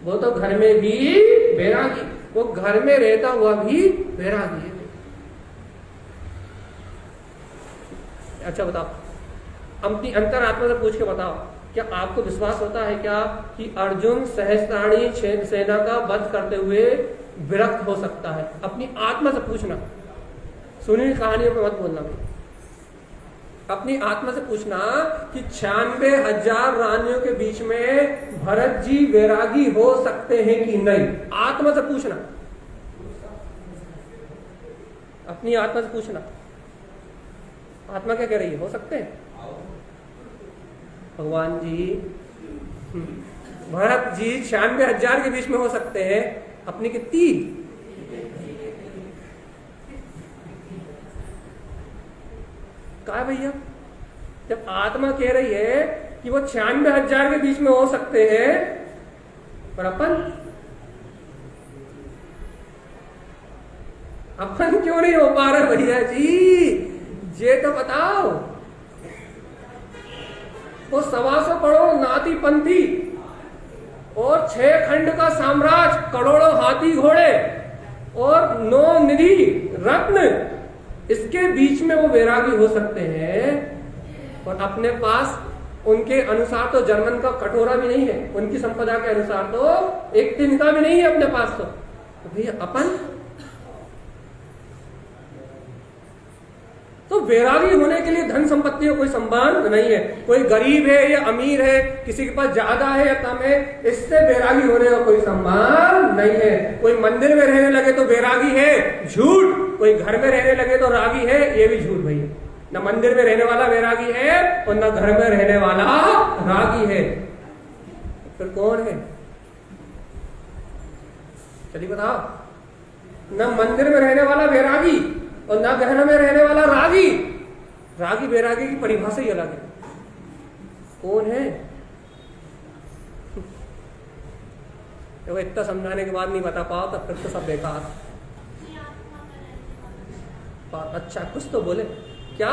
वो तो घर में भी वैरागी, वो घर में रहता हुआ भी वैरागी है। अच्छा बताओ, अपनी अंतरात्मा से पूछ के बताओ, क्या आपको विश्वास होता है क्या कि अर्जुन सहस्त्राणी सेना का वध करते हुए विरक्त हो सकता है? अपनी आत्मा से पूछना, सुनी कहानियों पे मत बोलना भाई। अपनी आत्मा से पूछना कि 96,000 रानियों के बीच में भरत जी वैरागी हो सकते हैं कि नहीं? आत्मा से पूछना, अपनी आत्मा से पूछना। आत्मा क्या कह रही है? हो सकते हैं भगवान जी, भरत जी 96,000 के बीच में हो सकते हैं, अपनी कितनी? क्या भैया, जब आत्मा कह रही है कि वो 96,000 के बीच में हो सकते हैं, पर अपन क्यों नहीं हो पा रहे भैया जी? ये तो बताओ। वो 125 करोड़ नाती पंथी और 6 खंड का साम्राज्य, करोड़ों हाथी घोड़े और 9 निधि रत्न, इसके बीच में वो वैरागी हो सकते हैं और अपने पास उनके अनुसार तो जर्मन का कटोरा भी नहीं है, उनकी संपदा के अनुसार तो एक तिनका भी नहीं है अपने पास। तो भैया अपन तो वैरागी होने के लिए धन संपत्ति का कोई संबंध नहीं है। कोई गरीब है या अमीर है, किसी के पास ज्यादा है या कम है, इससे वैरागी होने का कोई संबंध नहीं है। कोई मंदिर में रहने लगे तो वैरागी है, झूठ। कोई घर में रहने लगे तो रागी है, ये भी झूठ भैया। न मंदिर में रहने वाला वैरागी है और न घर में रहने वाला रागी है। फिर कौन है? चलिए बताओ। न मंदिर में रहने वाला वैरागी और ना घर में रहने वाला रागी। रागी वैरागी की परिभाषा ही अलग है। कौन है? तो इतना समझाने के बाद नहीं बता पाओ तो फिर तो सब बेकार। अच्छा कुछ तो बोले। क्या?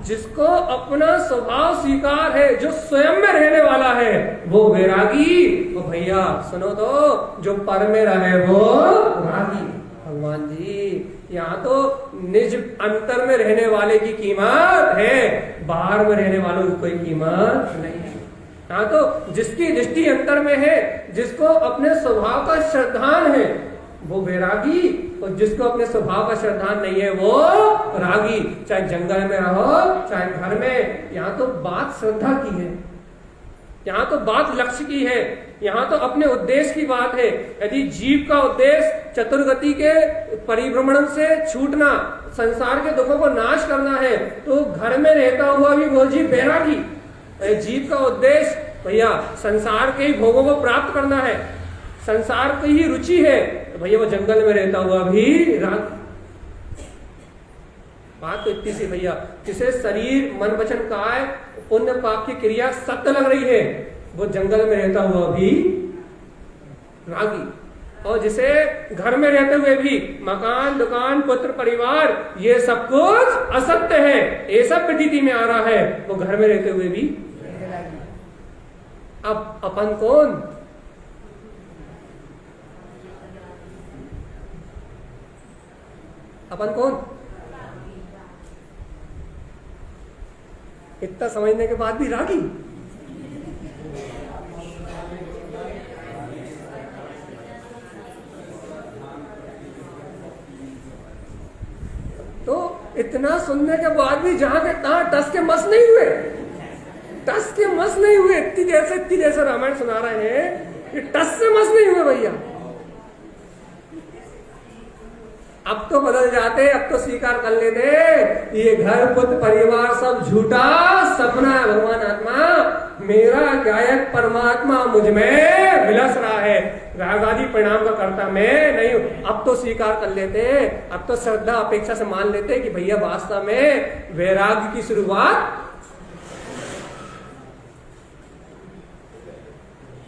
जिसको अपना स्वभाव स्वीकार है, जो स्वयं में रहने वाला है, वो वैरागी। तो भैया सुनो तो, जो पर में रहे वो रागी। भगवान जी यहाँ तो निज अंतर में रहने वाले की कीमत है, बाहर में रहने वालों की कोई कीमत नहीं है। यहाँ तो जिसकी दृष्टि अंतर में है, जिसको अपने स्वभाव का श्रद्धान है, वो वैरागी, और जिसको अपने स्वभाव का श्रद्धान नहीं है वो रागी। चाहे जंगल में रहो चाहे घर में, यहाँ तो बात श्रद्धा की है, यहाँ तो बात लक्ष्य की है, यहाँ तो अपने उद्देश्य की बात है। यदि जीव का उद्देश्य चतुर्गति के परिभ्रमण से छूटना, संसार के दुखों को नाश करना है, तो घर में रहता हुआ भी वो जीव वैरागी। जीव का उद्देश्य भैया संसार के ही भोगों को प्राप्त करना है, संसार की ही रुचि है, तो भैया वो जंगल में रहता हुआ भी रागी। बात तो इतनी सी भैया, जिसे शरीर मन वचन काय पुण्य पाप की क्रिया सत्य लग रही है, वो जंगल में रहता हुआ भी रागी। और जिसे घर में रहते हुए भी मकान, दुकान, पुत्र, परिवार ये सब कुछ असत्य है, ये सब प्रतीति में आ रहा है, वो घर में रहते हुए भी। अब अपन कौन? अपन कौन? इतना समझने के बाद भी रागी। तो इतना सुनने के बाद भी जहां के तहां टस के मस नहीं हुए, टस के मस नहीं हुए। इतनी देर से रामायण सुना रहे हैं कि टस से मस नहीं हुए भैया। अब तो बदल जाते, अब तो स्वीकार कर लेते ये घर, पुत्र, परिवार सब झूठा सपना है। भगवान आत्मा मेरा गायक परमात्मा मुझ में विलस रहा है, रागादि परिणाम का कर्ता मैं नहीं हूं। अब तो स्वीकार कर लेते, अब तो श्रद्धा अपेक्षा से मान लेते कि भैया वास्तव में वैराग्य की शुरुआत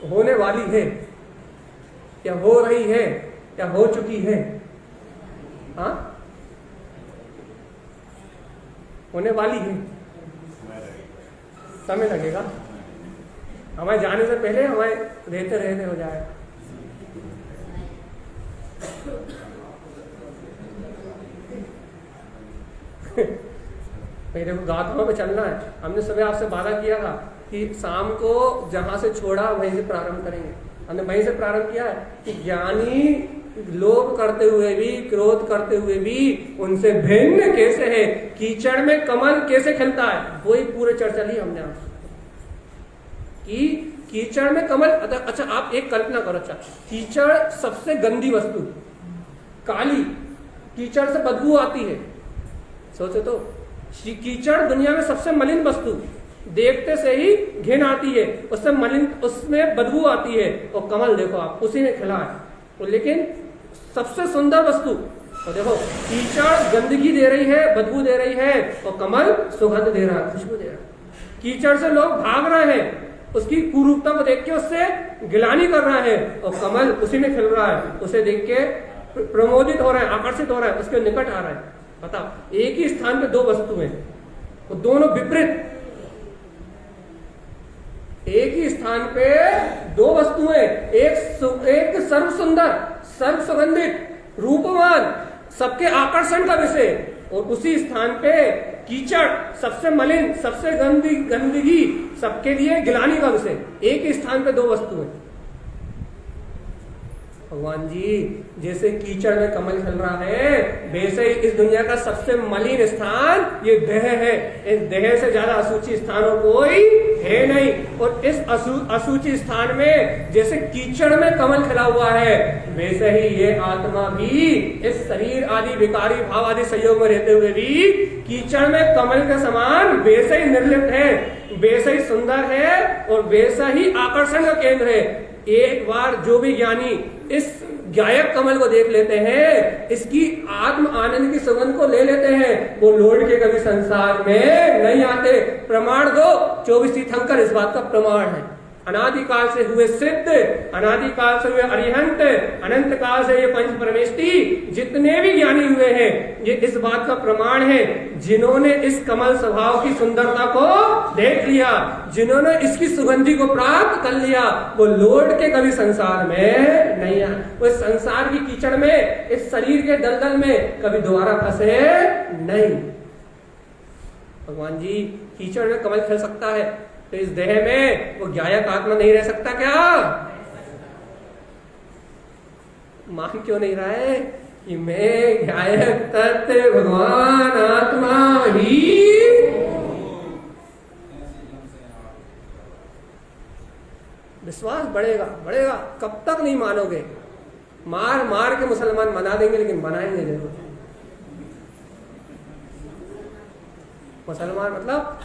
होने वाली है, या हो रही है, या हो चुकी है। हाँ, होने वाली है, समय लगेगा। हमारे जाने से पहले हमारे रहते हो जाए। मेरे को गाथाओं में चलना है। हमने सुबह आपसे वादा किया था कि शाम को जहां से छोड़ा वहीं से प्रारंभ करेंगे। हमने वहीं से प्रारंभ किया है कि ज्ञानी लोभ करते हुए भी, क्रोध करते हुए भी उनसे भिन्न कैसे है, कीचड़ में कमल कैसे खिलता है, वही पूरे चर्चा ली हमने आपसे कि कीचड़ में कमल। अच्छा आप एक कल्पना करो, अच्छा कीचड़ सबसे गंदी वस्तु, काली, कीचड़ से बदबू आती है। सोचो तो, कीचड़ दुनिया में सबसे मलिन वस्तु, देखते से ही घिन आती है, उससे मलिन, उसमें बदबू आती है। और कमल देखो आप, उसी में खिला है, लेकिन सबसे सुंदर वस्तु। और देखो कीचड़ गंदगी दे रही है, बदबू दे रही है, और कमल सुगंध दे रहा है, खुशबू दे रहा है। कीचड़ से लोग भाग रहे हैं, उसकी कुरूपता को देख के उससे गिलानी कर रहा है, और कमल उसी में खिल रहा है, उसे देख के प्रमोदित हो रहा है, आकर्षित हो रहा है, उसके निकट आ रहा है। बताओ, एक ही स्थान पे दो वस्तुएं, वो दोनों विपरीत। एक ही स्थान पे दो वस्तुएं, एक सर्व सुंदर, सर्व सुगंधित, रूपवान, सबके आकर्षण का विषय, और उसी स्थान पे कीचड़, सबसे मलिन, सबसे गंदगी, सबके लिए गिलानी का विषय। एक ही स्थान पे दो वस्तुएं। भगवान जी जैसे कीचड़ में कमल खिल रहा है, वैसे ही इस दुनिया का सबसे मलिन स्थान ये देह है। इस देह से ज्यादा अशुचि स्थान कोई है नहीं। और इस अशुचि स्थान में जैसे कीचड़ में कमल खिला हुआ है, वैसे ही ये आत्मा भी इस शरीर आदि विकारी भाव आदि संयोग में रहते हुए भी कीचड़ में कमल के समान वैसे ही निर्लिप्त है, वैसे ही सुंदर है, और वैसा ही आकर्षण का केंद्र है। एक बार जो भी ज्ञानी इस गायब कमल को देख लेते हैं, इसकी आत्म आनंद की सुगंध को ले लेते हैं, वो लौट के कभी संसार में नहीं आते। प्रमाण दो, 24 तीर्थंकर इस बात का प्रमाण है। अनादिकाल से हुए सिद्ध, अनादिकाल से हुए अरिहंत, अनंत काल से ये पंच परमेष्टि जितने भी ज्ञानी हुए हैं, ये इस बात का प्रमाण है। जिन्होंने इस कमल स्वभाव की सुंदरता को देख लिया, जिन्होंने इसकी सुगंधि को प्राप्त कर लिया, वो लौट के कभी संसार में नहीं आए। वो संसार की कीचड़ में, इस शरीर के दलदल में कभी दोबारा फंसे नहीं। भगवान जी कीचड़ में कमल खिल सकता है, तो इस देह में वो ज्ञायक आत्मा नहीं रह सकता क्या? मान क्यों नहीं रहा है कि मैं ज्ञायक तत्व भगवान आत्मा ही। विश्वास बढ़ेगा बढ़ेगा, कब तक नहीं मानोगे? मार मार के मुसलमान मना देंगे, लेकिन बनाएंगे जरूर। मुसलमान मतलब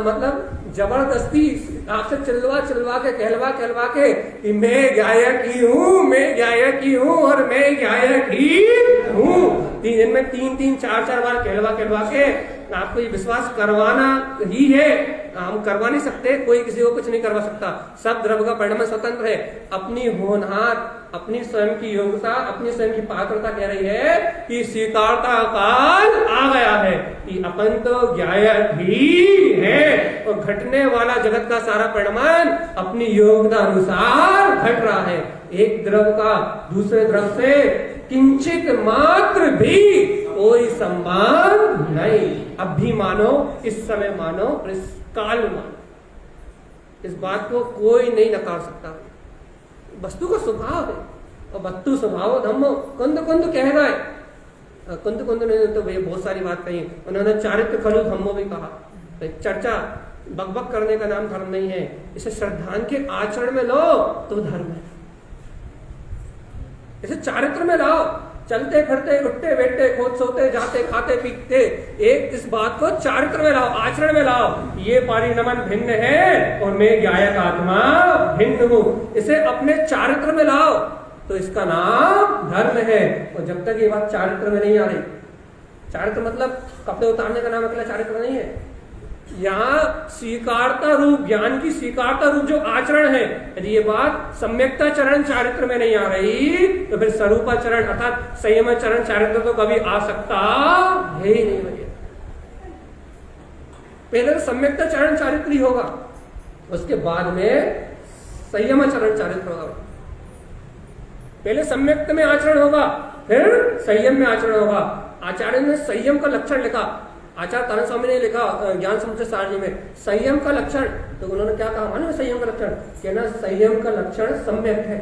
मतलब जबरदस्ती आपसे चिल्वा के कहलवा के कि मैं गायक ही हूँ, मैं गायक ही हूँ, और मैं गायक ही हूँ। दिन में 3-3, 4-4 बार कहलवा के आपको ये विश्वास करवाना ही है, हम करवा नहीं सकते, कोई किसी को कुछ नहीं करवा सकता। सब द्रव्य का परिणाम स्वतंत्र है। अपनी होनहार, अपनी स्वयं की योग्यता, अपनी स्वयं की पात्रता कह रही है कि स्वीकारता काल आ गया है कि अपन तो ज्ञायक भी है और घटने वाला जगत का सारा परिणाम अपनी योग्यता अनुसार घट रहा है। एक द्रव का दूसरे द्रव से किंचित मात्र भी कोई संबंध नहीं। अब भी मानो, इस समय मानो, इस काल में मानो, इस बात को कोई नहीं नकार सकता। वस्तु का स्वभाव है और वस्तु स्वभाव धम्मो कुंद कुंद कह रहा है। कुंद कुंद ने तो भैया बहुत सारी बात कही, उन्होंने चारित्र खलु धम्मो भी कहा। तो चर्चा बकबक करने का नाम धर्म नहीं है, इसे श्रद्धान के आचरण में लो तो धर्म है। इसे चारित्र में लाओ, चलते फिरते उठते बैठते खोद सोते जाते खाते पीते, एक इस बात को चारित्र में लाओ, आचरण में लाओ। ये परिणमन भिन्न है और मैं ज्ञायक आत्मा भिन्न हूं, इसे अपने चारित्र में लाओ तो इसका नाम धर्म है। और जब तक ये बात चारित्र में नहीं आ रही, चारित्र मतलब कपड़े उतारने का नाम अकेला चारित्र नहीं है। यहाँ स्वीकारता रूप, ज्ञान की स्वीकारता रूप जो आचरण है, यदि ये बात सम्यक्ता चरण चारित्र में नहीं आ रही तो फिर स्वरूपा चरण अर्थात संयम चरण चारित्र तो कभी आ सकता है ही नहीं। भैया पहले तो सम्यक्ता चरण चारित्र ही होगा, उसके बाद में संयम चरण चारित्र होगा। पहले सम्यक्त में आचरण होगा, फिर संयम में आचरण होगा। आचार्य ने संयम का लक्षण लिखा, आचार्य तारण स्वामी ने लिखा ज्ञान समुच्चय सारणी में संयम का लक्षण। तो उन्होंने क्या कहा मालूम है संयम का लक्षण? कहना संयम का लक्षण सम्यक है,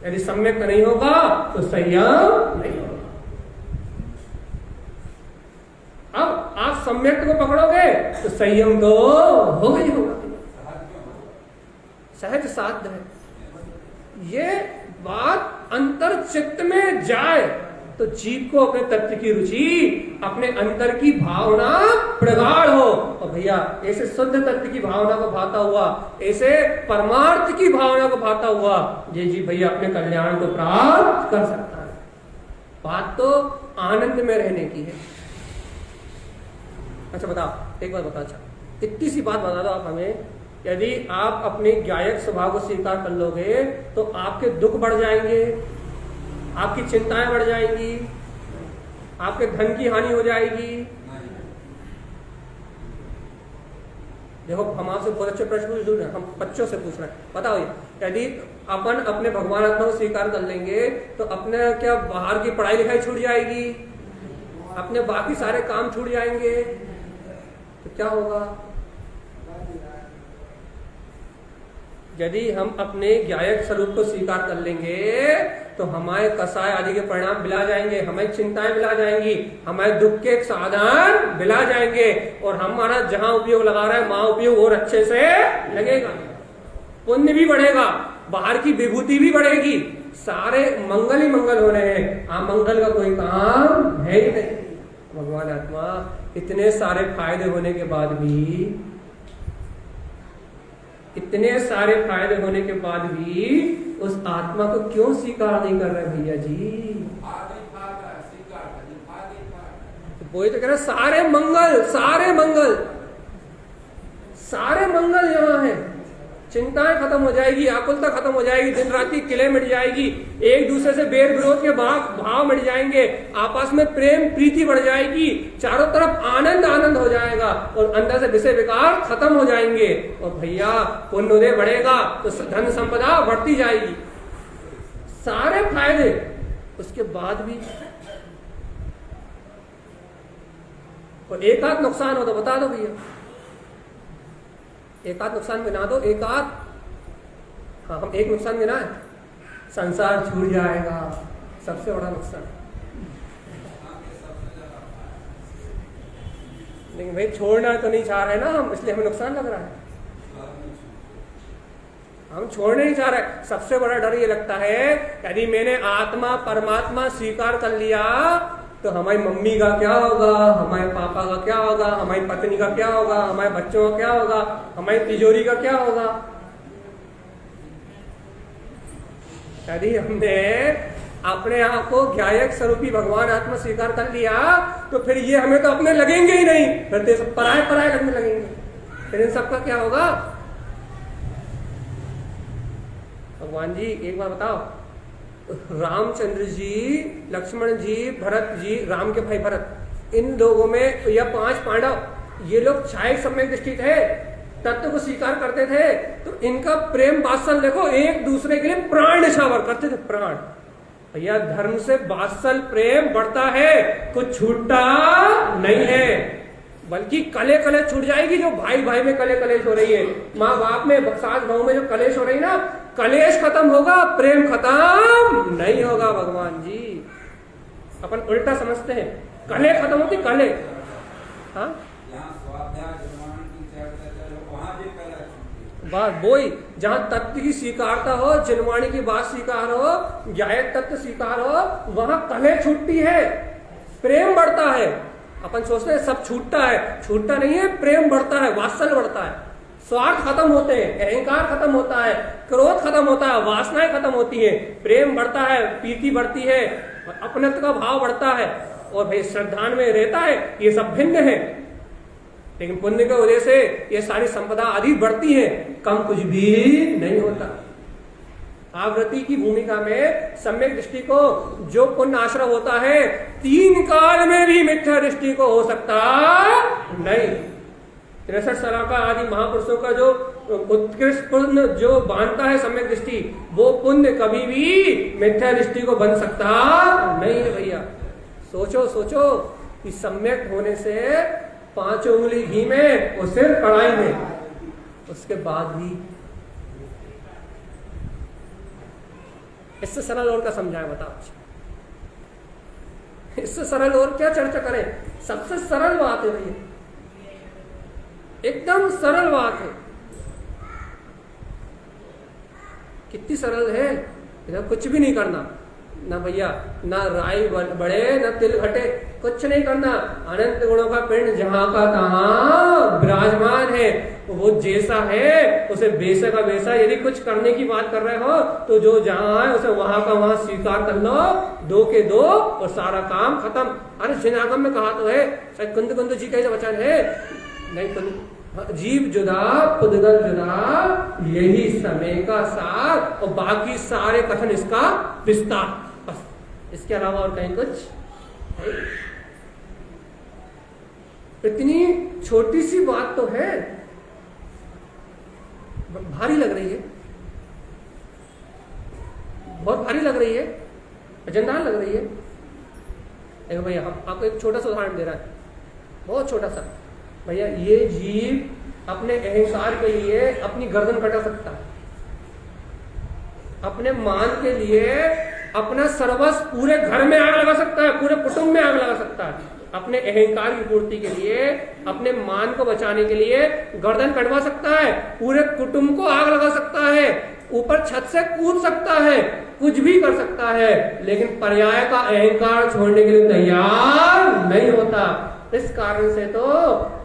यदि सम्यक नहीं होगा तो संयम नहीं होगा। अब आप सम्यक को पकड़ोगे तो संयम तो होगा ही होगा, सहज साध्य है। ये बात अंतर चित्त में जाए तो जीव को अपने तत्व की रुचि, अपने अंतर की भावना प्रगाढ़ हो। और भैया ऐसे शुद्ध तत्व की भावना को भाता हुआ, ऐसे परमार्थ की भावना को भाता हुआ ये जी भैया अपने कल्याण को प्राप्त कर सकता है। बात तो आनंद में रहने की है। अच्छा बताओ, एक बात बताओ, अच्छा इतनी सी बात बता दो आप हमें, यदि आप अपने ज्ञायक स्वभाव को स्वीकार कर लोगे तो आपके दुख बढ़ जाएंगे, आपकी चिंताएं बढ़ जाएंगी, आपके धन की हानि हो जाएगी। देखो हम आपसे बहुत अच्छे प्रश्न पूछ रहे हैं, हम बच्चों से पूछ रहे हैं। बताओ यदि अपन अपने भगवान आत्मा को स्वीकार कर लेंगे तो अपने क्या बाहर की पढ़ाई लिखाई छूट जाएगी, अपने बाकी सारे काम छूट जाएंगे, तो क्या होगा? यदि हम अपने ज्ञायक स्वरूप को स्वीकार कर लेंगे तो हमारे कसाय आदि के परिणाम बिला जाएंगे, हमारी चिंताएं बिला जाएंगी, हमारे दुख के साधन बिला जाएंगे और हमारा जहां उपयोग लगा रहा है वहां उपयोग और अच्छे से लगेगा, पुण्य भी बढ़ेगा, बाहर की विभूति भी बढ़ेगी, सारे मंगल ही मंगल हो रहे हैं। अमंगल का कोई काम है ही नहीं। भगवान आत्मा इतने सारे फायदे होने के बाद भी, इतने सारे फायदे होने के बाद भी उस आत्मा को क्यों स्वीकार नहीं कर रहे भैया जी? वो तो कह रहे सारे मंगल, सारे मंगल, सारे मंगल यहाँ है। चिंताएं खत्म हो जाएगी, आकुलता खत्म हो जाएगी, दिन रात की किले मिट जाएगी, एक दूसरे से बैर विरोध के भाव मिट जाएंगे, आपस में प्रेम प्रीति बढ़ जाएगी, चारों तरफ आनंद आनंद हो जाएगा और अंदर से विषय विकार खत्म हो जाएंगे। और भैया पुण्योदय बढ़ेगा तो धन संपदा बढ़ती जाएगी, सारे फायदे। उसके बाद भी और एक आध नुकसान हो तो बता दो भैया, एक आध नुकसान गिना दो, एक आध। हाँ हम एक नुकसान गिनाए, संसार छूट जाएगा, सबसे बड़ा नुकसान। लेकिन भाई छोड़ना तो नहीं चाह रहे ना हम, इसलिए हमें नुकसान लग रहा है। हम छोड़ने नहीं चाह रहे। सबसे बड़ा डर ये लगता है यदि मैंने आत्मा परमात्मा स्वीकार कर लिया तो हमारी मम्मी का क्या होगा, हमारे पापा का क्या होगा, हमारी पत्नी का क्या होगा, हमारे बच्चों का क्या होगा, हमारी तिजोरी का क्या होगा। यदि हमने अपने आप को ज्ञायक स्वरूपी भगवान आत्मा स्वीकार कर लिया तो फिर ये हमें तो अपने लगेंगे ही नहीं, फिर तो सब पराये पराये लगने लगेंगे। फिर इन सबका क्या होगा? भगवान जी एक बार बताओ, रामचंद्र जी, लक्ष्मण जी, भरत जी, राम के भाई भरत, इन लोगों में या 5 पांडव, ये लोग शायद सम्यक दृष्टि थे, तत्व को स्वीकार करते थे, तो इनका प्रेम वात्सल देखो, एक दूसरे के लिए प्राण न्यौछावर करते थे, प्राण। भैया धर्म से वात्सल प्रेम बढ़ता है, कुछ छूटता नहीं है, बल्कि कले कले छूट जाएगी। जो भाई भाई में कले कलेश हो रही है, माँ बाप में, सास बहू में जो कलेश हो रही ना, कलेश खत्म होगा, प्रेम खत्म नहीं होगा। भगवान जी अपन उल्टा समझते हैं, कले खत्म होती, कले। हाँ बात वही, जहां तत्व की स्वीकारता हो, जनवाणी की बात स्वीकार हो, ज्ञायक तत्व स्वीकार हो, वहां कले छूटती है, प्रेम बढ़ता है। अपन सोचते हैं सब छूटता है, छूटता नहीं है, प्रेम बढ़ता है, वात्सल्य बढ़ता है, स्वार्थ खत्म होते हैं, अहंकार खत्म होता है, क्रोध खत्म होता है, वासनाएं खत्म होती है, प्रेम बढ़ता है, प्रीति बढ़ती है, अपनत्व का भाव बढ़ता है, और भाई श्रद्धान में रहता है। ये सब भिन्न है, लेकिन पुण्य की वजह से ये सारी संपदा आदि बढ़ती है, कम कुछ भी नहीं होता। आवृत्ति की भूमिका में सम्यक दृष्टि को जो पुण्य आश्रय होता है, 3 काल में भी मिथ्या दृष्टि को हो सकता नहीं। 63 साल का आदि महापुरुषों का जो उत्कृष्ट पुण्य जो बांधता है सम्यक दृष्टि, वो पुण्य कभी भी मिथ्या दृष्टि को बन सकता नहीं है। भैया सोचो सोचो कि सम्यक होने से 5 उंगली घी में और सिर कढ़ाई में, उसके बाद भी इससे सरल और क्या समझाएं बताओ? इससे सरल और क्या चर्चा करें? सबसे सरल बात है भैया, एकदम सरल बात है। कितनी सरल है, इधर कुछ भी नहीं करना ना भैया, ना राई बढ़े ना तिल घटे, कुछ नहीं करना। अनंत गुणों का पिंड जहां का तहां विराजमान है, वो जैसा है उसे वैसे का वैसा। यदि कुछ करने की बात कर रहे हो तो जो जहां है उसे वहां का वहां स्वीकार कर लो, 2 के 2 और सारा काम खत्म। अरे जिनागम में कहा तो है, शायद कुंद कुंद जी का वचन है, नहीं जीव जुदा पुद्गल जुदा, यही समय का सार, और बाकी सारे कथन इसका विस्तार, बस इसके अलावा और कहीं कुछ है? इतनी छोटी सी बात तो है, भारी लग रही है, बहुत भारी लग रही है, वजनदार लग रही है। देखो भैया हम आपको एक छोटा सा उदाहरण दे रहा है, बहुत छोटा सा। भैया ये जीव अपने अहंकार के लिए अपनी गर्दन कटा सकता है, अपने मान के लिए अपना सर्वस्व पूरे घर में आग लगा सकता है, पूरे कुटुंब में आग लगा सकता है, अपने अहंकार की पूर्ति के लिए, अपने मान को बचाने के लिए गर्दन कटवा सकता है, पूरे कुटुंब को आग लगा सकता है, ऊपर छत से कूद सकता है, कुछ भी कर सकता है, लेकिन पर्याय का अहंकार छोड़ने के लिए तैयार नहीं होता। इस कारण से तो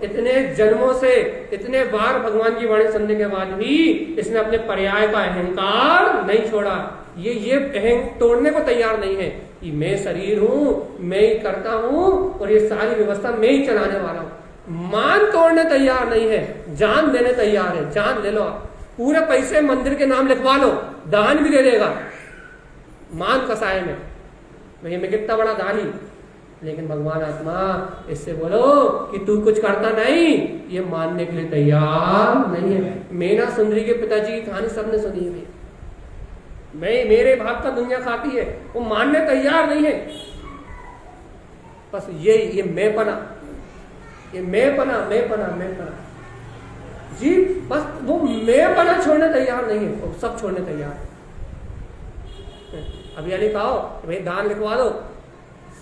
इतने जन्मों से, इतने बार भगवान की वाणी सुनने के बाद भी इसने अपने पर्याय का अहंकार नहीं छोड़ा। ये अहंकार तोड़ने को तैयार नहीं है कि मैं शरीर हूँ, मैं ही करता हूँ और ये सारी व्यवस्था मैं ही चलाने वाला हूँ। मान तोड़ने तैयार नहीं है, जान देने तैयार है। जान ले लो आप, पूरे पैसे मंदिर के नाम लिखवा लो, दान भी दे देगा मान कसाय में, भैया मैं कितना बड़ा दानी। लेकिन भगवान आत्मा इससे बोलो कि तू कुछ करता नहीं, ये मानने के लिए तैयार नहीं है। मेना सुंदरी के पिताजी की कहानी सबने सुनी है, मैं मेरे भाग का दुनिया खाती है, वो मानने तैयार नहीं है। बस ये मैंपना, ये मैंपना जी, बस वो मैंपना छोड़ने तैयार नहीं है, वो सब छोड़ने तैयार है। अब यह कहो भाई दान लिखवा दो,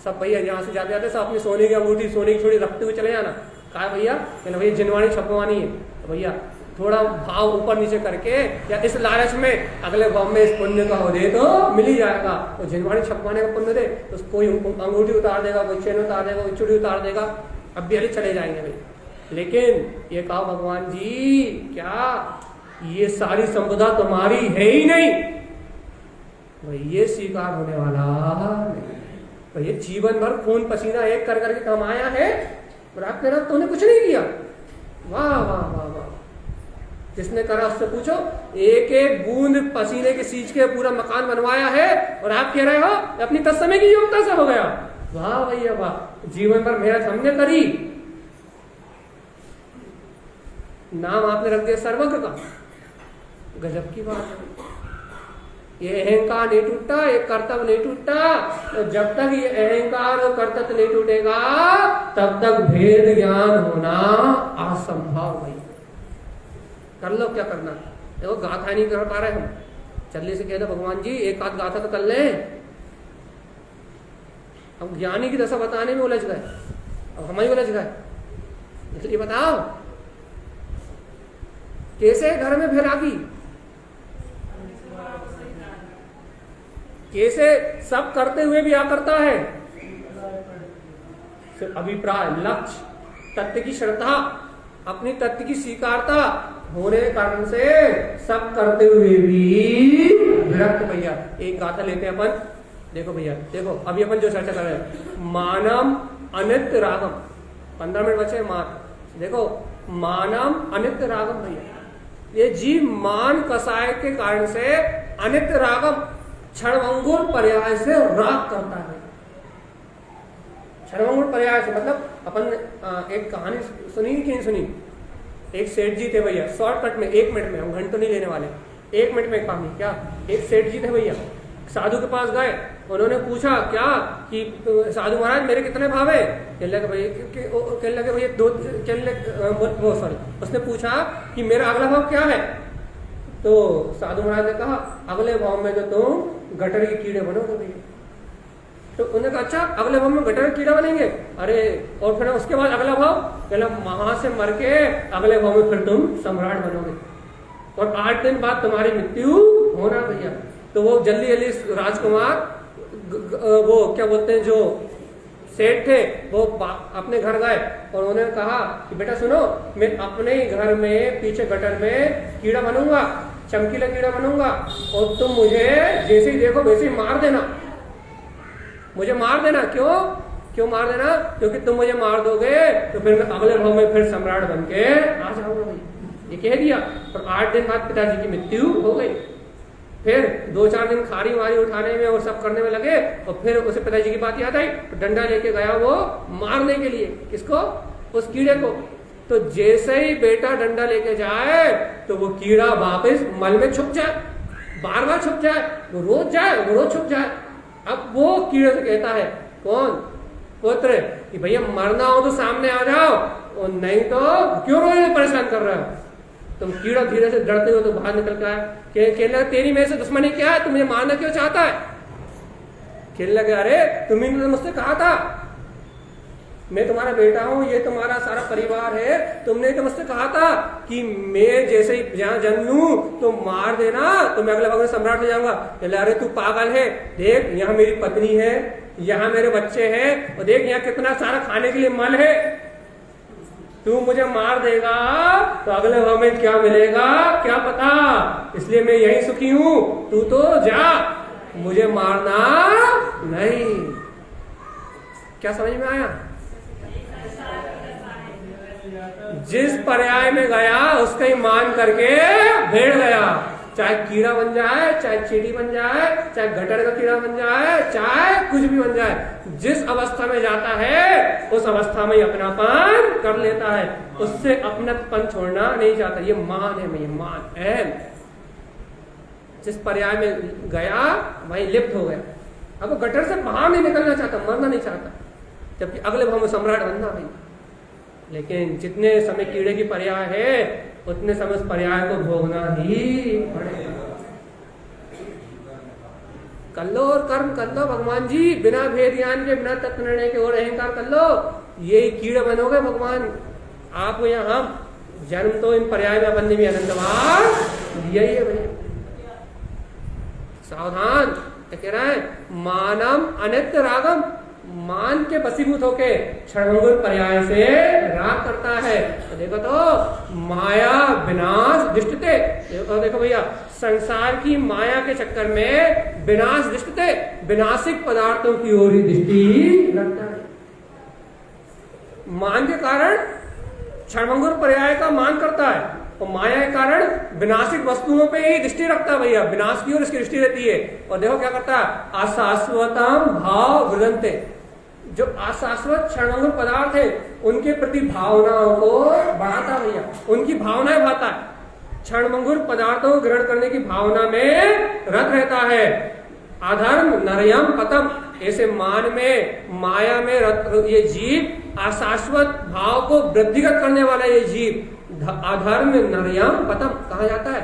सब भैया यहाँ से जाते जाते सब अपनी सोने की अंगूठी, सोने की छुड़ी रखते हुए चले जाना। कहा भैया मैंने भैया जिनवाणी छपवानी है, तो भैया थोड़ा भाव ऊपर नीचे करके या इस लालच में अगले भाव में इस पुण्य का हो दे तो मिल ही जाएगा। तो जिनवाणी छपवाने का पुण्य दे तो कोई अंगूठी उतार देगा, कोई चेन उतार देगा, कोई चूड़ी उतार देगा, अब भी चले जाएंगे भाई। लेकिन ये कहा भगवान जी क्या ये सारी संपदा तुम्हारी है ही नहीं, भाई ये स्वीकार होने वाला नहीं। भाई ये जीवन भर खून पसीना एक कर करके कमाया है, रात में रात तूने कुछ नहीं किया। वाह वाह वाह वाह, जिसने करा उससे पूछो, एक एक बूंद पसीने के सींच के पूरा मकान बनवाया है और आप कह रहे हो अपनी तत्समय की योग्यता से हो गया। वाह भैया वाह, जीवन भर मेहनत हमने करी, नाम आपने रख दिया सर्वज्ञ का। गजब की बात है। ये अहंकार नहीं टूटता, ये कर्तव्य नहीं टूटता, तो जब तक ये अहंकार और कर्तव्य नहीं टूटेगा तब तक भेद ज्ञान होना असंभव। भाई कर लो क्या करना, देखो गाथा नहीं कर पा रहे हम, जल्दी से कह दो भगवान जी एक आध गाथा तो कर ले। हम ज्ञानी की दशा बताने में उलझ गए, अब हम ही उलझ गए। इसलिए बताओ कैसे घर में वैरागी, कैसे सब करते हुए भी क्या करता है, सिर्फ अभिप्राय, लक्ष्य, तत्व की श्रद्धा, अपनी तत्व की स्वीकारता होने के कारण से सब करते हुए भी विरक्त। भैया एक गाथा लेते हैं अपन, देखो भैया देखो अभी अपन जो चर्चा कर रहे हैं, मानम अनित्य रागम, 15 मिनट बचे मात्र। देखो मानम अनित्य रागम, भैया ये जीव मान कसाय के कारण से अनित्य रागम क्षणभंगुर पर्याय से राग करता है। क्षणभंगुर पर्याय से मतलब अपन एक कहानी सुनी कि नहीं सुनी, एक सेठ जी थे भैया, शॉर्टकट में 1 मिनट में, हम घंटों नहीं लेने वाले, 1 मिनट में कहानी। क्या एक सेठ जी थे भैया, साधु के पास गए, उन्होंने पूछा क्या कि साधु महाराज मेरे कितने भाव है, कहने लगे भैया 2, सॉरी उसने पूछा कि मेरा अगला भाव क्या है, तो साधु महाराज ने कहा अगले भाव में जो तुम गटर के कीड़े बनोगे भैया। तो उन्होंने कहा अच्छा अगले भाव में गटर के कीड़ा बनेंगे, अरे और फिर उसके बाद अगला भाव, कहला वहां से मर के अगले भाव में फिर तुम सम्राट बनोगे और 8 दिन बाद तुम्हारी मृत्यु होना भैया। तो वो जल्दी जल्दी राजकुमार वो क्या बोलते हैं जो सेठ थे वो अपने घर गए और उन्होंने कहा कि बेटा सुनो, मैं अपने ही घर में पीछे गटर में कीड़ा बनूंगा, चमकीला कीड़ा बनूंगा और तुम मुझे जैसे ही देखो वैसे ही मार देना, मुझे मार देना। क्यों मार देना? क्योंकि तुम मुझे मार दोगे तो फिर मैं अगले भाव में फिर सम्राट बन के आ जाऊंगा। ये कह दिया और 8 दिन बाद पिताजी की मृत्यु हो गई। फिर 2-4 दिन खारी वारी उठाने में और सब करने में लगे और फिर उसे पिताजी की बात याद आई तो डंडा लेके गया वो मारने के लिए, किसको? उस कीड़े को। तो जैसे ही बेटा डंडा लेके जाए तो वो कीड़ा वापस मल में छुप जाए, बार बार छुप जाए, वो रोज जाए, वो रोज छुप जाए। अब वो कीड़े से कहता है कौन? पुत्र, कि भैया मरना हो तो सामने आ जाओ और नहीं तो क्यों रोज परेशान कर रहे हो? तुम कीड़ा धीरे से डरते हो तो बाहर निकल के आए, कहने लगा तेरी मेरे से दुश्मनी क्या है, तू मुझे मारना क्यों चाहता है? कहने लगे अरे तुमने तो मुझसे कहा था मैं तुम्हारा बेटा हूं, ये तुम्हारा सारा परिवार है, तुमने तो मुझसे कहा था कि मैं जैसे ही जहां जन्म लूं तो मार देना तो मैं अगले भाग में सम्राट हो जाऊंगा। कहले अरे तू पागल है, देख यहाँ मेरी पत्नी है, यहाँ मेरे बच्चे हैं और देख यहाँ कितना सारा खाने के लिए मल है, तू मुझे मार देगा तो अगले भाव में क्या मिलेगा क्या पता, इसलिए मैं यही सुखी हूं, तू तो जा, मुझे मारना नहीं। क्या समझ में आया? जिस पर्याय में गया उसका ही मान करके भेड़ गया, चाहे कीड़ा बन जाए, चाहे चींटी बन जाए, चाहे गटर का कीड़ा बन जाए, चाहे कुछ भी बन जाए, जिस अवस्था में जाता है उस अवस्था में ही अपनापन कर लेता है, उससे अपनापन छोड़ना नहीं चाहता। ये मान है, ये मान है। जिस पर्याय में गया वही लिप्त हो गया। अब वो गटर से बाहर नहीं निकलना चाहता, मरना नहीं चाहता, जबकि अगले भाव में सम्राट बनना भाई। लेकिन जितने समय कीड़े की पर्याय है उतने समय उस पर्याय को भोगना ही पड़ेगा। कर लो और कर्म कर लो भगवान जी, बिना भेद ज्ञान के, बिना तत्व निर्णय के और अहंकार कर लो, यही कीड़े बनोगे भगवान आप या हम। जन्म तो इन पर्याय में अपन ने भी अनंतवार यही है भैया। सावधान, क्या कह रहा है? मानम अनित्य रागम, मान के वशीभूत होके क्षणभंगुर पर्याय से राग करता है। तो देखो तो माया विनाश दृष्टते, देखो भैया संसार की माया के चक्कर में विनाश दृष्टते विनाशिक पदार्थों की ओर ही दृष्टि रखता है। मान के कारण क्षणभंगुर पर्याय का मान करता है और माया के कारण विनाशिक वस्तुओं पे ही दृष्टि रखता है भैया, विनाश की ओर इसकी दृष्टि रहती है। और देखो क्या करता है, अशाश्वतम भाव वृदंते, जो अशाश्वत क्षणभंगुर पदार्थ है उनके प्रति भावनाओं को बढ़ाता है भैया, उनकी भावनाएं बढ़ाता है, क्षणभंगुर पदार्थों को ग्रहण करने की भावना में रत रहता है। अधर्म नरयम पतम, ऐसे मान में माया में रत ये जीव अशाश्वत भाव को वृद्धिगत करने वाला ये जीव अधर्म नरयम पतम कहा जाता है,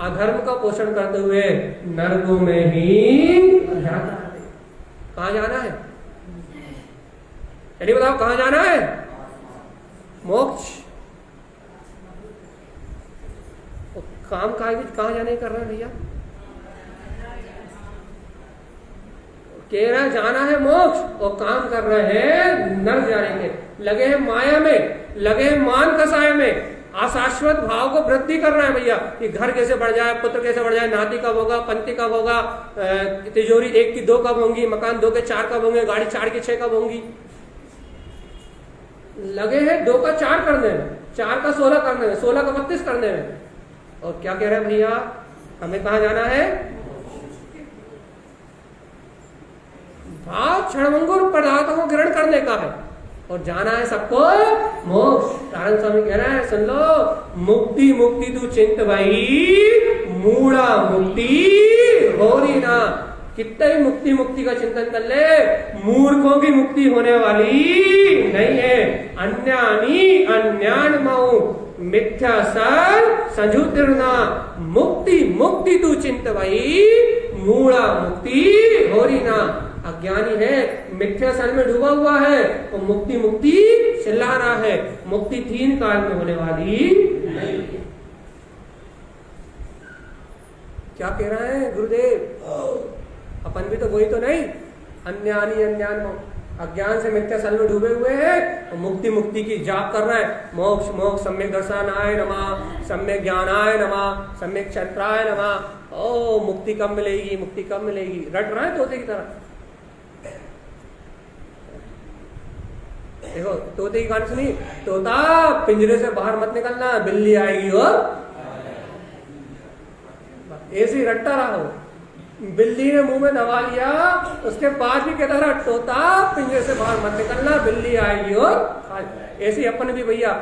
अधर्म का पोषण करते हुए नरकों में ही जाता है। कहा जाना है, चलिए बताओ कहां जाना है, मोक्ष। काम कहां जाने कर रहे हैं भैया, कह रहा जाना है मोक्ष और काम कर रहे हैं नर्क जाने के, लगे हैं माया में, लगे हैं मान कसाय में, अशाश्वत भाव को वृद्धि कर रहा है भैया कि घर कैसे बढ़ जाए, पुत्र कैसे बढ़ जाए, नाती कब होगा, पंथी कब होगा, तिजोरी 1 की 2 कब होंगी, मकान 2 के 4 कब होंगे, गाड़ी 4 की 6 कब होंगी। लगे हैं 2 का 4 करने में, 4 का 16 करने में, 16 का 32 करने में। और क्या कह रहे हैं भैया, हमें कहा जाना है, भाव क्षणभंगुर पदार्थों को ग्रहण करने का है और जाना है सबको मोक्ष। नारायण स्वामी कह रहे हैं, सुन लो, मुक्ति मुक्ति तू चिंत भाई, मूढ़ा मुक्ति होरी ना। कितना ही मुक्ति मुक्ति का चिंतन कर ले, मूर्खों की मुक्ति होने वाली नहीं है। अन्यानी अन्यान मऊ मिथ्या सर संजुतिर्ना, मुक्ति मुक्ति तू चिंत भाई, मूढ़ा मुक्ति होरी ना। अज्ञानी है, मिथ्या सन में डूबा हुआ है और मुक्ति मुक्ति चिल्ला रहा है। मुक्ति 3 काल में होने वाली नहीं। क्या कह रहा है गुरुदेव, अपन भी तो वही तो नहीं, अन्यानी अन्यान, अज्ञान से मिथ्या सन में डूबे हुए हैं और मुक्ति मुक्ति की जाप कर रहा है। मोक्ष मोक्ष सम्यक दर्शनाय नमः, सम्यक ज्ञानाय नमः, सम्यक क्षत्राय नमः। ओ मुक्ति कब मिलेगी, मुक्ति कब मिलेगी, रट रहा है तोते की तरह। देखो तोते की कहानी सुनी, तोता पिंजरे से बाहर मत निकलना, बिल्ली आएगी और ऐसे ही रटता रहा हो। बिल्ली ने मुंह में दबा लिया, उसके बाद भी कहता रहा, तोता पिंजरे से बाहर मत निकलना, बिल्ली आएगी और ऐसे ही अपन भी भैया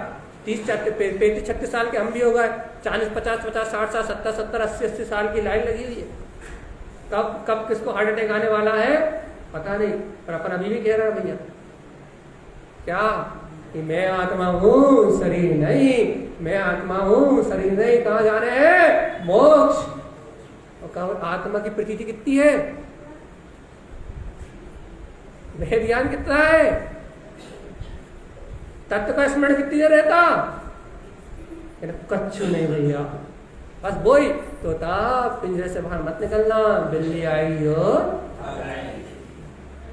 30-35-36 साल के हम भी हो गए, 40-50-50 60 70 70 80 साल की लाइन लगी हुई है। कब कब किसको हार्ट अटैक आने वाला है पता नहीं, पर अपन अभी भी कह रहे हैं भैया क्या कि मैं आत्मा हूं शरीर नहीं, मैं आत्मा हूं शरीर नहीं। कहां जा रहे हैं, मोक्ष। और कहा आत्मा की प्रतीति कितनी है, वेद ज्ञान कितना है, तत्व का स्मरण कितनी देर रहता, कच्छु नहीं भैया, बस वही तोता पिंजरे से बाहर मत निकलना, बिल्ली आई और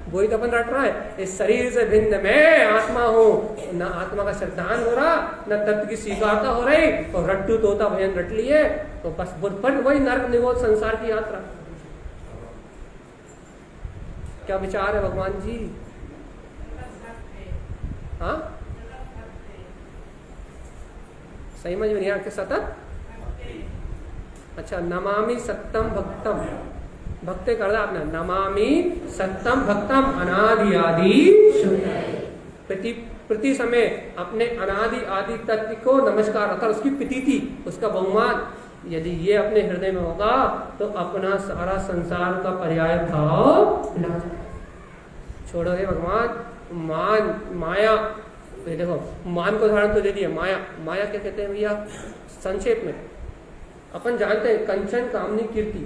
वही तो अपन रट रहा है। इस शरीर से भिन्न मैं आत्मा हूं, न आत्मा का श्रद्धान हो रहा, न तत्व की स्वीकारता हो रही, और रट्टू तोता भजन रट लिए तो बस वही नर्क निगोद संसार की यात्रा। क्या विचार है भगवान जी, हाँ सही में नहीं आके सतत, अच्छा नमामि सत्यम भक्तम, भक्ते कर दिया आपने, नमामि सत्यम भक्तम अनादि आदि, प्रति समय अपने अनादि आदि तत्व को नमस्कार अर्थात उसकी प्रीति, उसका बहुमान यदि ये अपने हृदय में होगा तो अपना सारा संसार का पर्याय भाव मिला जाए। छोड़ो हे भगवान मान माया, देखो मान को उदाहरण तो दे दिया, माया माया क्या कहते हैं भैया, संक्षेप में अपन जानते हैं कंचन कामनी कीर्ति।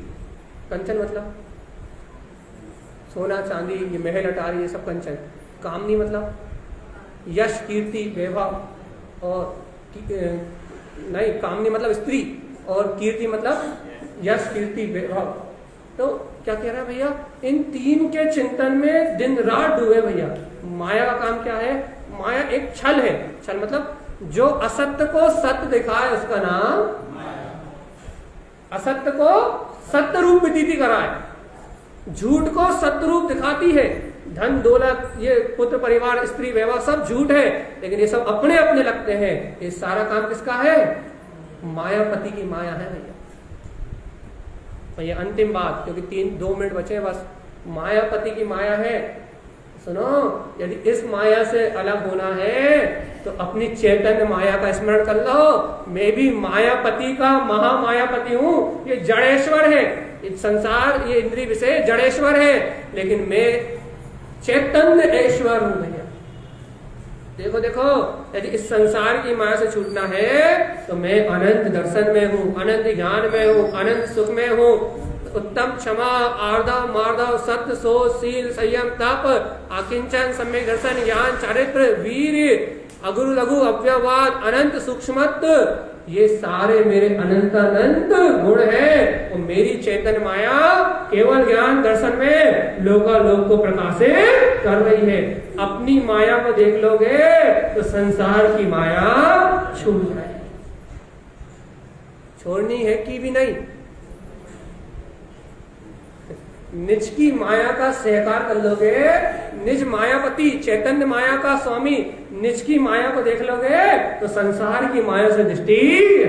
कंचन मतलब सोना चांदी, ये महल अटारी, ये सब कंचन। कामनी मतलब यश कीर्ति वैभव, और नहीं कामनी मतलब स्त्री, और कीर्ति मतलब यश कीर्ति वैभव। तो क्या कह रहा है भैया, इन 3 के चिंतन में दिन रात डूबे भैया। माया का काम क्या है, माया एक छल है, छल मतलब जो असत्य को सत्य दिखाए उसका नाम। असत्य को सत्य रूप प्रतीति कराए, झूठ को सत्य रूप दिखाती है। धन दौलत, ये पुत्र परिवार, स्त्री वैभव सब झूठ है, लेकिन ये सब अपने अपने लगते हैं। ये सारा काम किसका है? मायापति की माया है भैया। भैया अंतिम बात, क्योंकि 2 मिनट बचे हैं बस। मायापति की माया है। सुनो, यदि इस माया से अलग होना है तो अपनी चैतन्य माया का स्मरण कर लो। मैं भी मायापति का महामायापति हूँ। ये जड़ेश्वर है, ये संसार, ये इंद्रिय विषय जड़ेश्वर है, लेकिन मैं चैतन्य ऐश्वर हूँ भैया। देखो देखो, यदि इस संसार की माया से छूटना है तो मैं अनंत दर्शन में हूँ, अनंत ज्ञान में हूँ, अनंत सुख में हूँ। उत्तम क्षमा, आर्दव मार्दव, सत्य, शोध, शील, संयम, तप, आकिंचन, सम्यक दर्शन, ज्ञान, चारित्र, वीर, अगुरु लघु, अव्ययवाद, अनंत सूक्ष्मत्व, ये सारे मेरे अनंत गुण हैं। और मेरी चेतन माया केवल ज्ञान दर्शन में लोकालोक को प्रकाशित कर रही है। अपनी माया को देख लोगे तो संसार की माया छूट जाएगी। छोड़नी है कि भी नहीं। निज की माया का सहकार कर लोगे, निज मायापति चैतन्य माया का स्वामी निज की माया को देख लोगे तो संसार की माया से दृष्टि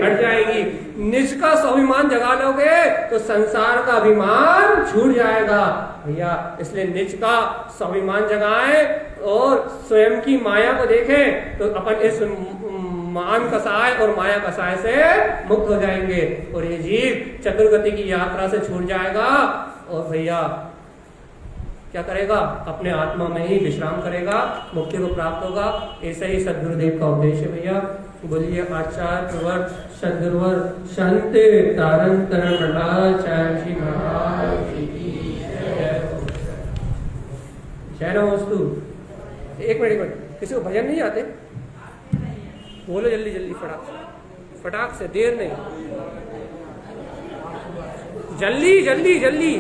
हट जाएगी। निज का स्वाभिमान जगा लोगे तो संसार का अभिमान छूट जाएगा भैया। इसलिए निज का स्वाभिमान जगाएं और स्वयं की माया को देखें तो अपन इस मान कसाय और माया कसाय से मुक्त हो जाएंगे और ये जीव चतुर्गति की यात्रा से छूट जाएगा और भैया क्या करेगा? अपने आत्मा में ही विश्राम करेगा, मुक्ति को प्राप्त होगा। ऐसा ही सद्गुरुदेव का उद्देश्य भैया। बोलिए आचार्य वर सद्गुरुवर संत तारण तरण मंडलाचार्य जी महाराज की जय नमोस्तु। एक मिनट, किसी को भजन नहीं आते? बोलो जल्दी जल्दी, फटाक से, देर नहीं, जल्दी जल्दी जल्दी।